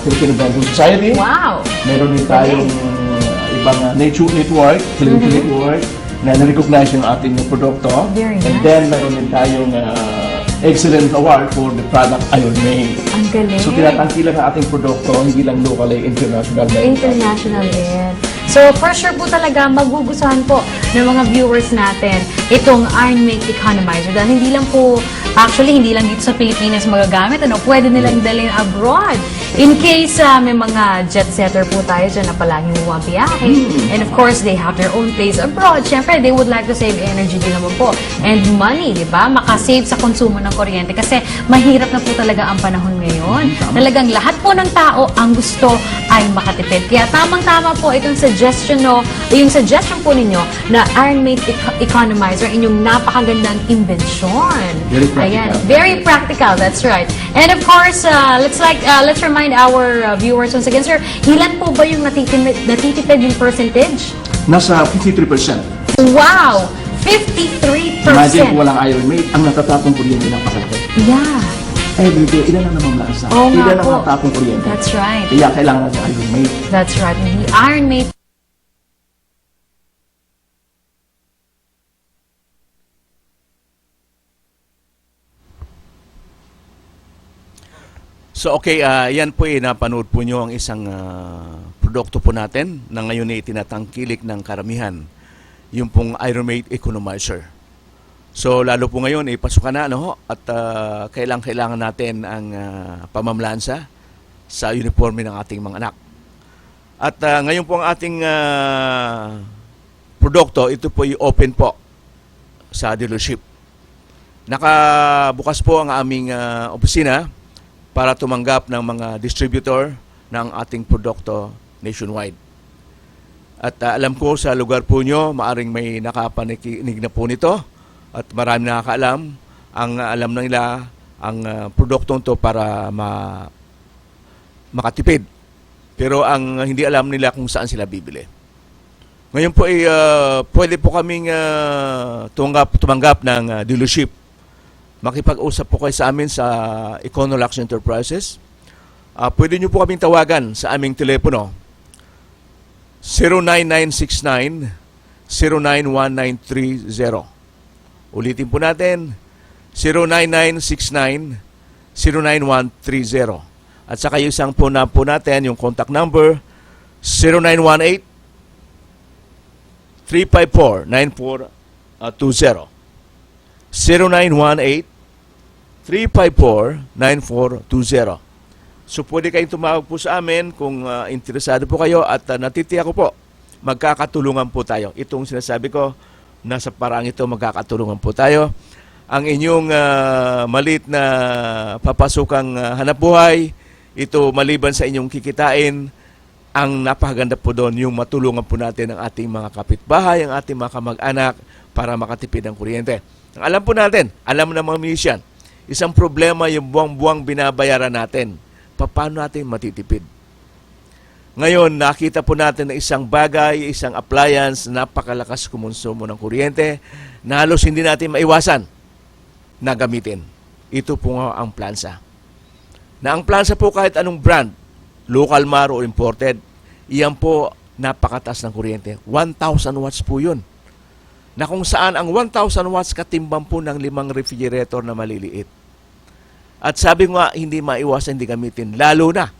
Philippine Inventors Society. Wow. Meron din tayong ibang Nature Network, Philippine Network, na na-recognize yung ating produkto. Very And nice. then meron din tayong Excellent Award for the product Iron May. Ang galing. So tinatangkilan ang ating produkto, hindi lang locally, international. International din. So, for sure po talaga, magugustuhan po ng mga viewers natin itong Ironmate Economizer. Dahil hindi lang po, actually, hindi lang dito sa Pilipinas magagamit. Pwede nilang dalhin abroad. In case may mga jet setter po tayo dyan na palaging bumabiyahe. And of course, they have their own place abroad. Siyempre, they would like to save energy din naman po. And money, di ba? Makasave sa konsumo ng kuryente. Kasi mahirap na po talaga ang panahon ngayon. Talagang lahat po ng tao ang gusto ay makatipid. Kaya tamang-tama po itong suggestion yung suggestion po ninyo na Ironmate Economizer, inyong napakagandang imbensyon. Very practical. Ayan, very practical, that's right. And of course, let's remind our viewers once again, sir, ilan po ba yung natitipid yung percentage? Nasa 53%. Wow! 53%! Imagine kung walang Ironmate, ang natatapong kuryente ng pakalaki. Yeah, Every day, ilan lang namang lansa. Oo nga Ilan lang po. ang tapong kuryente. that's right. Kaya kailangan natin Ironmate. That's right. The Ironmate So okay, yan po napanood po nyo ang isang produkto po natin na ngayon ay tinatangkilik ng karamihan, yung pong Ironmate Economizer. So lalo po ngayon ay pasukan na at kailangan natin ang pamamlansa sa uniforme ng ating mga anak. At ngayon po ang ating produkto, ito po ay open po sa dealership. Nakabukas po ang aming opisina para tumanggap ng mga distributor ng ating produkto nationwide. At alam ko sa lugar po nyo, maaring may nakapanig na po nito at marami nakakaalam. Ang alam na nila ang produktong to para makatipid. Pero ang hindi alam nila kung saan sila bibili. Ngayon po ay pwede po kaming tumanggap ng dealership. Makipag-usap po kayo sa amin sa Econolux Enterprises. Pwede nyo po kaming tawagan sa aming telepono 09969-091930. Ulitin po natin 09969-091930. At saka yung isang po natin, yung contact number 0918-354-9420. 0918-354-9420. So pwede kayong tumawag po sa amin kung interesado po kayo at natitiyak ko po, magkakatulungan po tayo. Itong sinasabi ko, nasa paraang ito magkakatulungan po tayo. Ang inyong maliit na papasukang hanapbuhay, ito maliban sa inyong kikitain, ang napakaganda po doon, yung matulungan po natin ang ating mga kapitbahay, ang ating mga kamag-anak para makatipid ng kuryente. Ang alam po natin, alam ng mga musician, isang problema yung buwang-buwang binabayaran natin. Paano natin matitipid? Ngayon, nakita po natin na isang bagay, isang appliance, napakalakas kumonsumo ng kuryente, na halos hindi natin maiwasan na gamitin. Ito po nga ang plansa. Na ang plansa po kahit anong brand, local man o imported, iyan po napakatas ng kuryente. 1,000 watts po yun. Na kung saan ang 1,000 watts katimbang po ng 5 refrigerator na maliliit. At sabi nga, hindi maiwasan, hindi gamitin, lalo na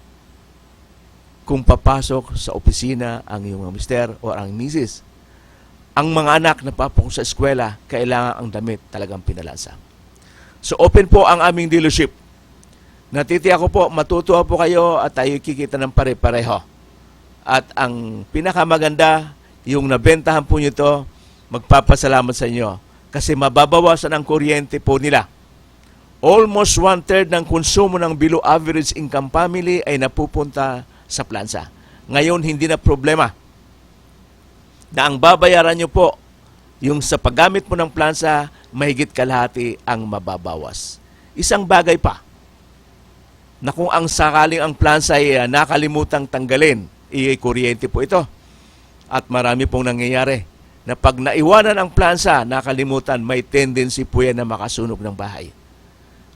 kung papasok sa opisina ang iyong mga mister o ang misis. Ang mga anak na papasok sa eskwela, kailangan ang damit talagang pinalansa. So open po ang aming dealership. Natitiyak ko po, matutuwa po kayo at tayo kikita ng pare-pareho. At ang pinakamaganda, yung nabentahan po nyo ito, magpapasalamat sa inyo kasi mababawasan ang kuryente po nila. Almost 1/3 ng konsumo ng below average income family ay napupunta sa plansa. Ngayon, hindi na problema na ang babayaran nyo po, yung sa paggamit mo ng plansa, mahigit kalahati ang mababawas. Isang bagay pa, na kung ang sakaling ang plansa ay nakalimutang tanggalin, kuryente po ito. At marami pong nangyayari na pag naiwanan ang plansa, nakalimutan, may tendency po yan na makasunog ng bahay.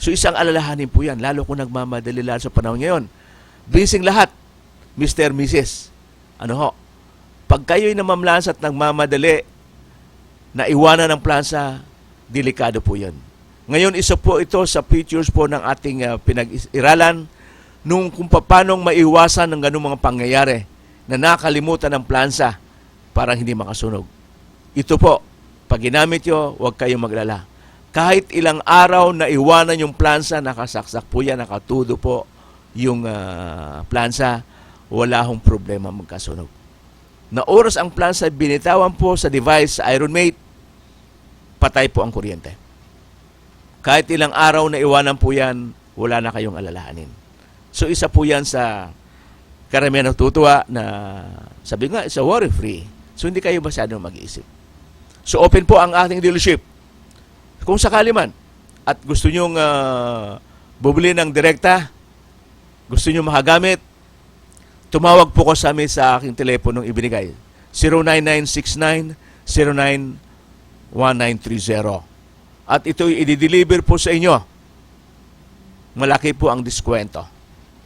So isang alalahanin po yan, lalo kung nagmamadali lalo sa panahon ngayon. Busy lahat, Mr. Mrs. Pag kayo'y namamlansa at nagmamadali, naiwanan ang plansa, delikado po yan. Ngayon, isa po ito sa features po ng ating pinag-iralan nung kung paano maiwasan ng ganung mga pangyayari na nakalimutan ng plansa parang hindi makasunog. Ito po, pag ginamit nyo, huwag kayong maglala. Kahit ilang araw na iwanan yung plansa, nakasaksak po yan, nakatudo po yung plansa, wala hong problema magkasunog. Na oras ang plansa, binitawan po sa device, sa Ironmate, patay po ang kuryente. Kahit ilang araw na iwanan po yan, wala na kayong alalahanin. So isa po yan sa karamihan natutuwa na sabi nga, it's a worry-free. So hindi kayo masyadong mag-iisip. So open po ang ating dealership. Kung sakali man at gusto nyong bubuli ng direkta, gusto nyo makagamit, tumawag po ko sa amin sa aking teleponong ibinigay. 09969091930. At ito'y i-deliver po sa inyo. Malaki po ang diskwento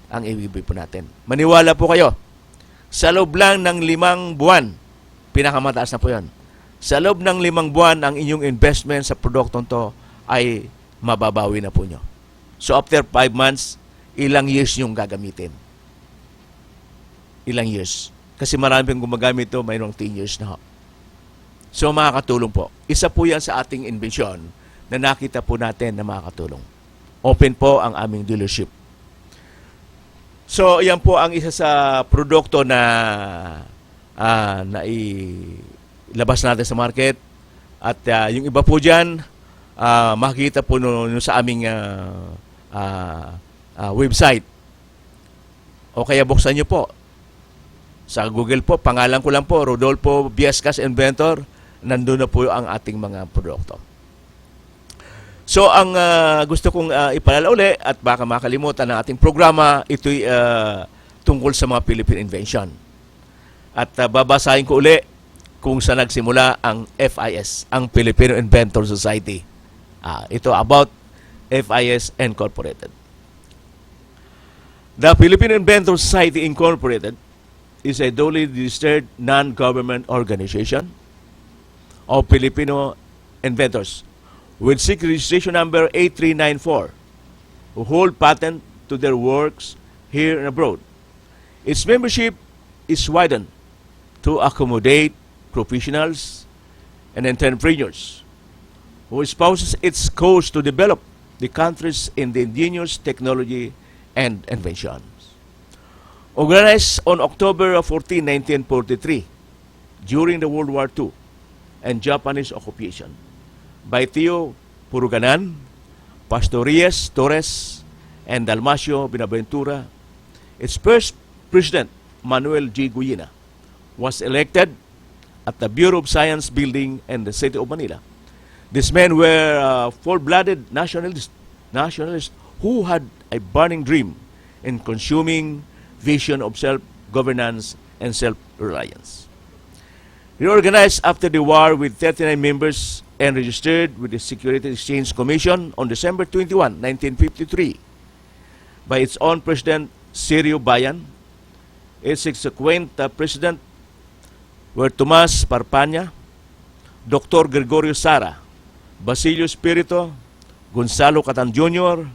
ang ibibigay po natin. Maniwala po kayo. Sa loob lang ng 5 buwan, pinakamataas na po yan. Sa loob ng 5 buwan, ang inyong investment sa produktong to ay mababawi na po nyo. So after 5 months, ilang years yung gagamitin? Ilang years? Kasi marami pang gumagamit ito, mayroong 10 years na ho. So makakatulong po. Isa po yan sa ating inbensyon na nakita po natin na makakatulong. Open po ang aming dealership. So yan po ang isa sa produkto na ilabas natin sa market. At yung iba po dyan, makikita po sa aming website. O kaya buksan nyo po. Sa Google po, pangalan ko lang po, Rodolfo Viescas Inventor, nandun na po ang ating mga produkto. So, ang gusto kong ipalala uli at baka makalimutan ng ating programa, ito'y tungkol sa mga Philippine invention. At babasahin ko uli kung saan nagsimula ang FIS, ang Filipino Inventor Society. Ito about FIS Incorporated. The Philippine Inventor Society Incorporated is a duly registered non-government organization of Filipino inventors with secret registration number 8394 who hold patent to their works here and abroad. Its membership is widened to accommodate professionals and entrepreneurs who espouses its cause to develop the country's indigenous technology and inventions. Organized on October 14, 1943, during the World War II and Japanese occupation, by Theo Puruganan, Pastorias Torres, and Dalmacio Binaventura, its first president, Manuel G. Guyena, was elected at the Bureau of Science building in the city of Manila. These men were full-blooded nationalists who had a burning dream in consuming vision of self-governance and self-reliance. Reorganized after the war with 39 members and registered with the Securities Exchange Commission on December 21, 1953 by its own president, Sirio Bayan. Its subsequent president were Tomas Parpanya, Dr. Gregorio Sara, Basilio Espirito, Gonzalo Catan Jr.,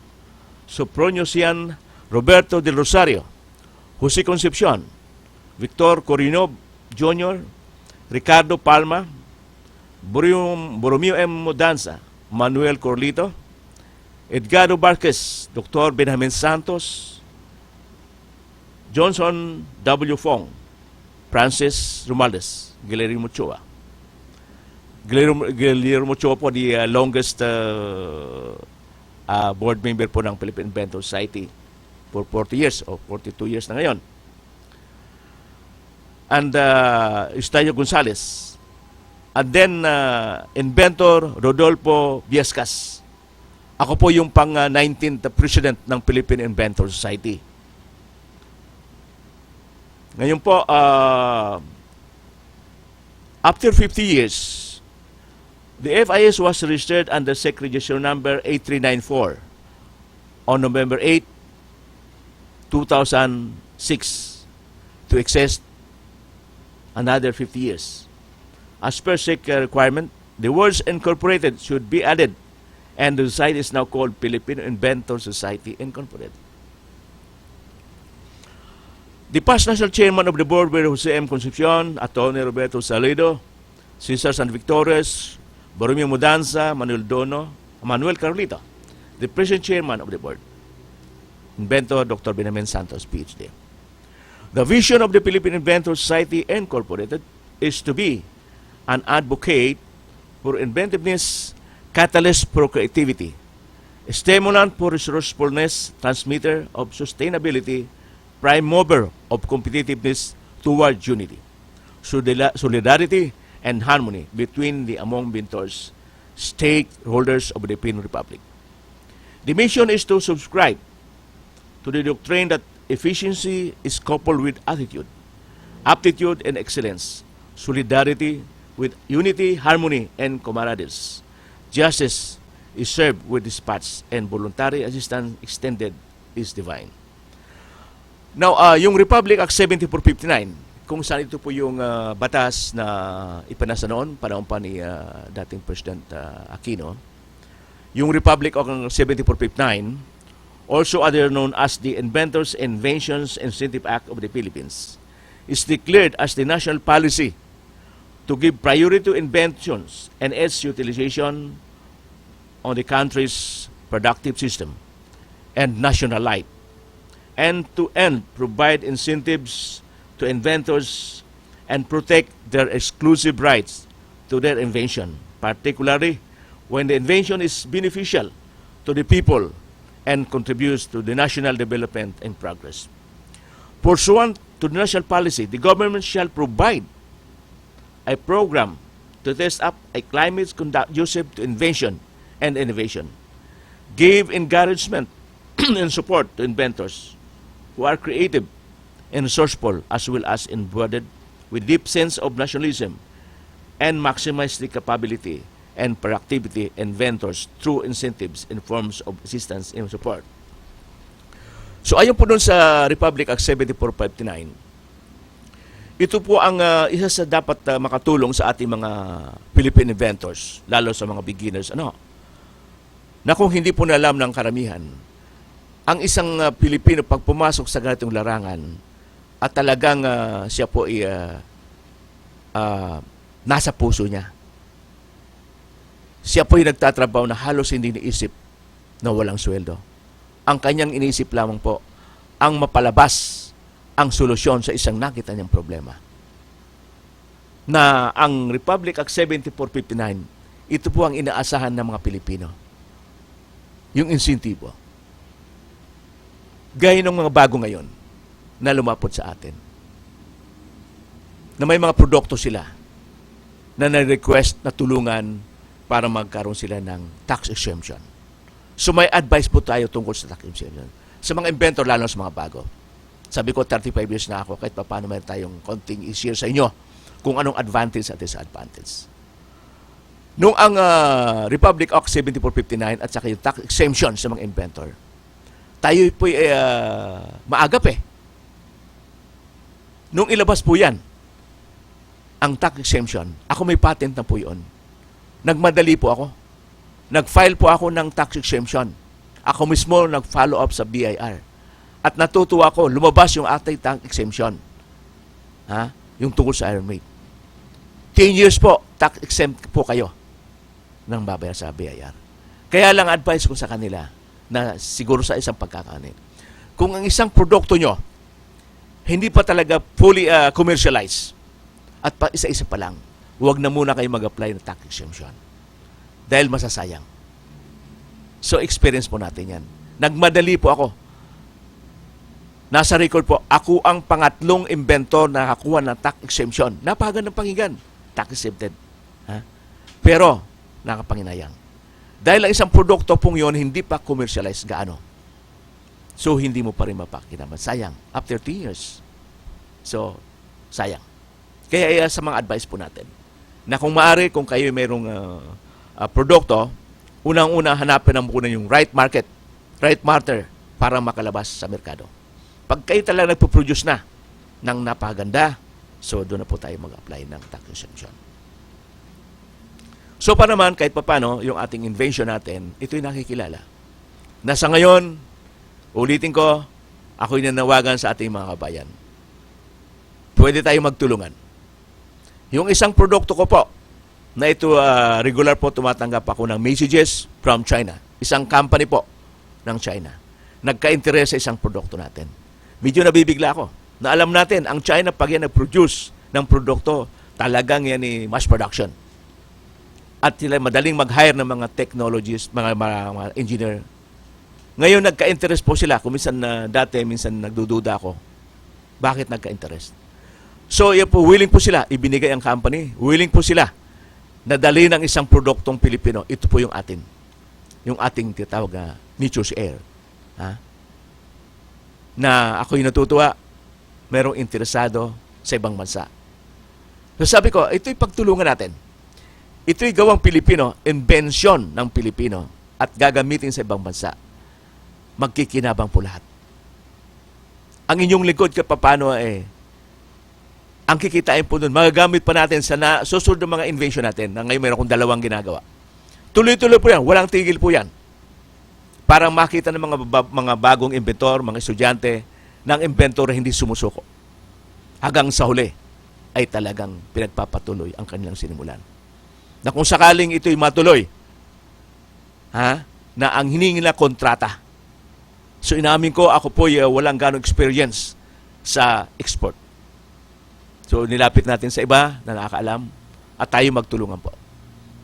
Sopronio Cian, Roberto del Rosario, Jose Concepcion, Victor Corinov Jr., Ricardo Palma, Borromeo M. Modanza, Manuel Corlito, Edgardo Barquez, Dr. Benjamin Santos, Johnson W. Fong, Francis Romualdez, Guillermo Ochoa. Guillermo Ochoa po, the longest board member po ng Philippine Inventor Society for 40 years o 42 years na ngayon. And Eustacio Gonzales. And then Inventor Rodolfo Viescas. Ako po yung pang 19th president ng Philippine Inventor Society. Ngayon po, after 50 years, the FIS was registered under SEC registration number 8394 on November 8, 2006 to exist another 50 years. As per SEC requirement, the words incorporated should be added and the society is now called Filipino Inventor Society Incorporated. The past national chairman of the board were Jose M. Concepcion, Atty. Roberto Salido, Cesar San Victores, Borromeo Mudanza, Manuel Carlito, the present chairman of the board. Inventor Dr. Benjamin Santos, PhD. The vision of the Philippine Inventor Society Incorporated is to be an advocate for inventiveness, catalyst for creativity, stimulant for resourcefulness, transmitter of sustainability, prime mover of competitiveness towards unity, solidarity, and harmony between the among inventors, stakeholders of the Philippine Republic. The mission is to subscribe to the doctrine that efficiency is coupled with attitude, aptitude, and excellence, solidarity with unity, harmony, and camaraderie. Justice is served with dispatch, and voluntary assistance extended is divine. Now, yung Republic Act 7459, kung saan ito po yung batas na ipinasa noon, panahon pa ni dating President Aquino, yung Republic Act 7459, also other known as the Inventors, Inventions, Incentive Act of the Philippines, is declared as the national policy to give priority to inventions and its utilization on the country's productive system and national life, and to provide incentives to inventors and protect their exclusive rights to their invention, particularly when the invention is beneficial to the people and contributes to the national development and progress. Pursuant to the national policy, the government shall provide a program to test up a climate conducive to invention and innovation, give encouragement and support to inventors who are creative and resourceful, as well as embodied with deep sense of nationalism, and maximize the capability and productivity inventors through incentives in forms of assistance and support. So ayon po dun sa Republic Act 7459, ito po ang isa sa dapat makatulong sa ating mga Philippine inventors, lalo sa mga beginners, na kung hindi po nalam ng karamihan, ang isang Pilipino pag pumasok sa ganitong larangan at talagang siya po ay nasa puso niya. Siya po ay nagtatrabaho na halos hindi iniisip na walang sweldo. Ang kanyang iniisip lamang po ang mapalabas ang solusyon sa isang nakita niyang problema. Na ang Republic Act 7459, ito po ang inaasahan ng mga Pilipino. Yung insentibo. Gaya ng mga bago ngayon na lumapot sa atin. Na may mga produkto sila na na-request na tulungan para magkaroon sila ng tax exemption. So may advice po tayo tungkol sa tax exemption. Sa mga inventor, lalo sa mga bago. Sabi ko, 35 years na ako, kahit paano mayroon tayong konting i-share sa inyo kung anong advantage at disadvantage. Nung ang Republic Act 7459 at saka yung tax exemption sa mga inventor, tayo po maagap eh. Nung ilabas po yan, ang tax exemption, ako may patent na po yun. Nagmadali po ako. Nag-file po ako ng tax exemption. Ako mismo nag-follow up sa BIR. At natutuwa ko, lumabas yung ating tax exemption. Yung tungkol sa Iron Maid. 10 years po, tax exempt po kayo nang babayar sa BIR. Kaya lang advice ko sa kanila na siguro sa isang pagkakanin. Kung ang isang produkto nyo hindi pa talaga fully commercialized at pa isa-isa pa lang, huwag na muna kayo mag-apply ng tax exemption. Dahil masasayang. So, experience po natin yan. Nagmadali po ako. Nasa record po, ako ang pangatlong inventor na nakakuha ng tax exemption. Napakagandang pakinggan. Tax exempted. Pero, nakapanginayang. Dahil ang isang produkto pong yon hindi pa commercialized gaano. So, hindi mo pa rin mapakinaman. Sayang. After 10 years. So, sayang. Kaya sa mga advice po natin, na kung maaari, kung kayo mayroong produkto, unang-una hanapin ang muna yung right market, right market para makalabas sa merkado. Pag kayo talaga nagpo-produce na ng napaganda, so doon na po tayo mag-apply ng tax exemption. So pa naman, kahit pa paano, yung ating invention natin, ito'y nakikilala. Nasa ngayon, ulitin ko, ako'y nanawagan sa ating mga kabayan. Pwede tayo magtulungan. Yung isang produkto ko po, na ito regular po tumatanggap ako ng messages from China. Isang company po ng China. Nagka-interest sa isang produkto natin. Medyo nabibigla ako na alam natin, ang China pag yan nag-produce ng produkto, talagang yan mass production. At sila madaling mag-hire ng mga technologists, mga engineer. Ngayon nagka-interest po sila. Kung minsan dati, minsan nagdududa ako. Bakit nagka-interest? So, yan po, willing po sila, ibinigay ang company, willing po sila na dali ng isang produktong Pilipino. Ito po yung atin. Yung ating tinatawag na Nature's Air. Ha? Na ako'y natutuwa, merong interesado sa ibang bansa. So sabi ko, ito'y pagtulungan natin. Ito'y gawang Pilipino, invention ng Pilipino at gagamitin sa ibang bansa. Magkikinabang po lahat. Ang inyong likod kapapano ang kikitain po doon, magagamit pa natin sa susunod ng mga invention natin na ngayon mayroon akong 2 ginagawa. Tuloy-tuloy po yan, walang tigil po yan. Para makita ng mga bagong inventor, mga estudyante, ng inventor na hindi sumusuko. Hanggang sa huli ay talagang pinagpapatuloy ang kanilang sinimulan. Na kung sakaling ito'y matuloy, na ang hiningi na kontrata. So inamin ko, ako po walang ganong experience sa export. So nilapit natin sa iba na nakakaalam at tayo magtulungan po.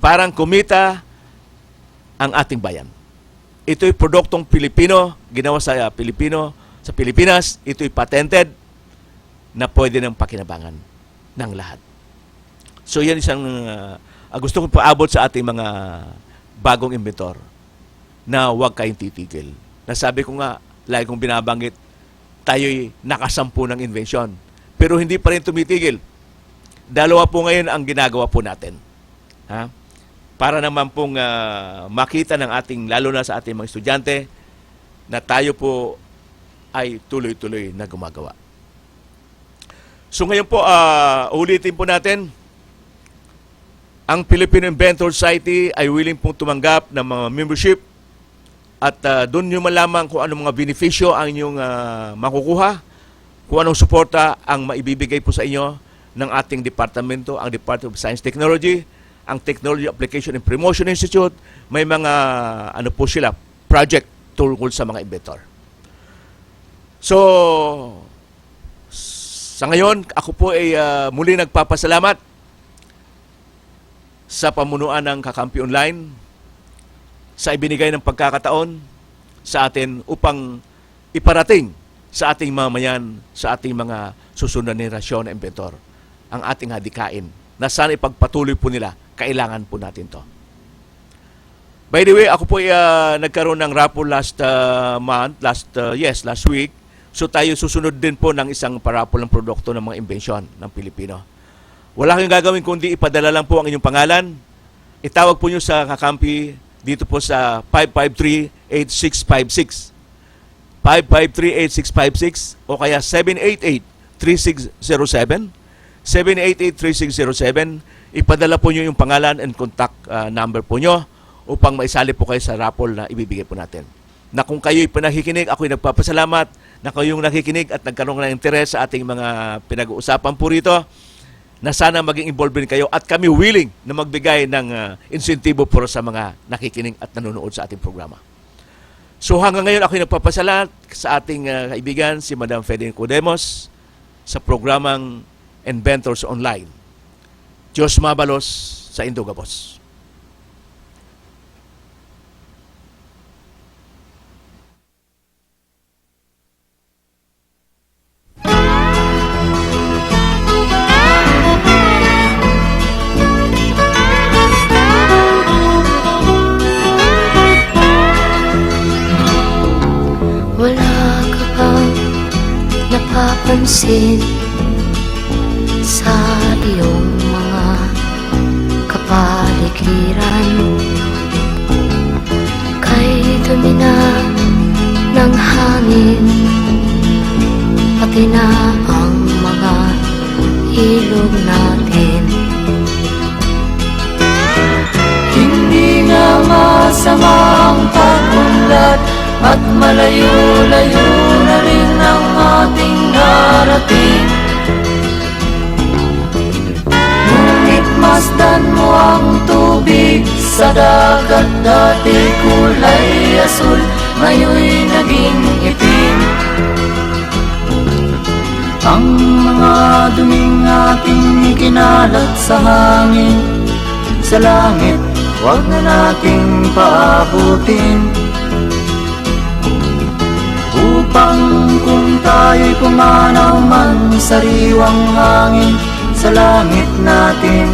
Parang kumita ang ating bayan. Ito'y produktong Pilipino, ginawa sa Pilipino, sa Pilipinas, ito'y patented na pwede ng pakinabangan ng lahat. So yan isang gusto kong paabot sa ating mga bagong inventor na huwag kayong titigil. Nasabi ko nga, lagi kong binabanggit, tayo'y nakasampu ng invention. Pero hindi pa rin tumitigil. 2 po ngayon ang ginagawa po natin. Para naman pong makita ng ating, lalo na sa ating mga estudyante, na tayo po ay tuloy-tuloy na gumagawa. So ngayon po, ulitin po natin, ang Filipino Inventor Society ay willing pong tumanggap ng mga membership at doon nyo malaman kung anong mga benepisyo ang inyong makukuha, kung anong suporta ang maibibigay po sa inyo ng ating departamento, ang Department of Science Technology, ang Technology Application and Promotion Institute, may mga po sila, project tungkol sa mga inventor. So, sa ngayon, ako po ay muli nagpapasalamat sa pamunuan ng Kakampi Online sa ibinigay ng pagkakataon sa atin upang iparating sa ating mamayan, sa ating mga susunod na henerasyon na inventor, ang ating hadikain na sana ipagpatuloy po nila. Kailangan po natin to. By the way, ako po ay nagkaroon ng raffle last week. So tayo susunod din po ng isang paraffle ng produkto ng mga invention ng Pilipino. Wala kayong gagawin kundi ipadala lang po ang inyong pangalan. Itawag po nyo sa Kakampi dito po sa 553-8656. 553-8656 o kaya 788-3607. 788-3607. Ipadala po nyo yung pangalan and contact number po nyo upang maisali po kayo sa raffle na ibibigay po natin. Na kung kayo'y panakikinig, ako'y nagpapasalamat na kayong nakikinig at nagkaroon ng interes sa ating mga pinag-uusapan po rito, na sana maging involved din kayo at kami willing na magbigay ng insentibo para sa mga nakikinig at nanonood sa ating programa. So hanggang ngayon ako'y nagpapasalamat sa ating kaibigan si Madam Fedin Codemos sa programang Inventors Online. Diyos mabalos sa Indogabos. Wala ka bang napapansin sa iyong mga kapaligiran? Kay dumi na ng hangin, pati na ang mga ilog natin. Hindi na masama ang pag-unlad at malayo-layo na rin ang ating narating. Ngunit Masdan mo ang tubig sa dagat, dati kulay asul, ngayon'y naging itim. Ang mga duming ating kinalat sa hangin, sa langit, huwag na nating paabutin. Upang kung tayo'y pumanaw man, sariwang hangin, sa langit natin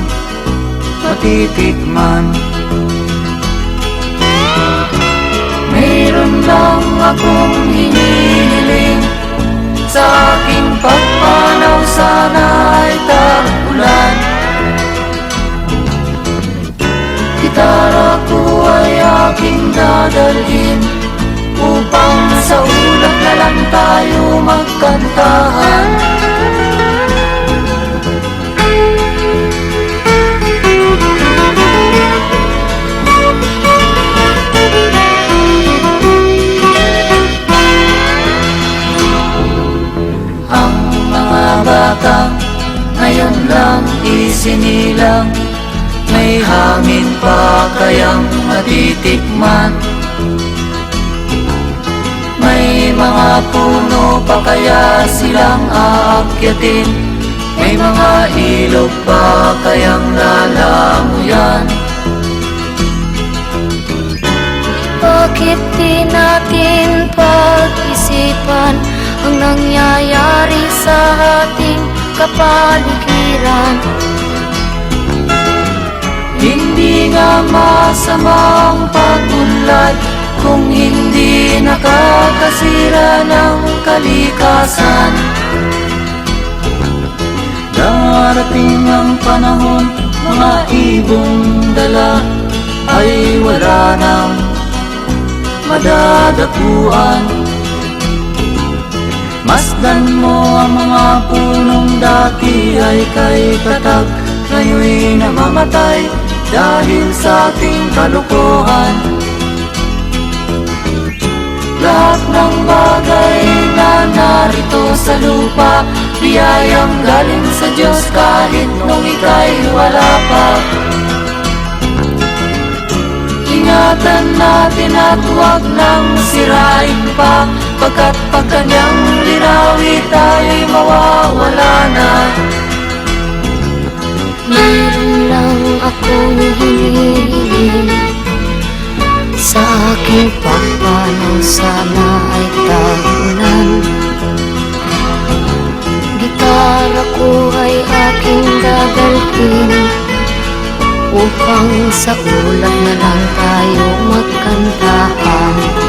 matitikman. Mayroon lang akong hinihiling, sa aking pagpanaw sana ay tag-ulan. Gitara ko ay aking dadalhin, upang sa ulap na lang tayo magkantahan. Ang mga bata ngayon lang isinilang, may hangin pa kayang matitikman. May mga puno pa kaya silang aakyatin, may mga ilog pa kayang lalamuyan. Bakit di natin pag-isipan ang nangyayari sa ating kapaligiran? Hindi nga masamang pagunlad kung hindi nakakasira ng kalikasan. Darating ang panahon, mga ibong dala ay wala nang madadapuan. Masdan mo ang mga punong dati ay kay tatag, ngayon'y namamatay dahil sa ating kalokohan. Lahat ng bagay na narito sa lupa, biyayang galing sa Diyos kahit nung ika'y wala pa. Ingatan natin at huwag nang sirain pa, pagkat pag kanyang linawi tayo'y mawawala na. Mayroon lang akong hinihiling, sa aking pagpanaw sana ay tag-ulan. Gitara ko ay aking dadalhin, upang sa ulap na lang tayo magkantahan.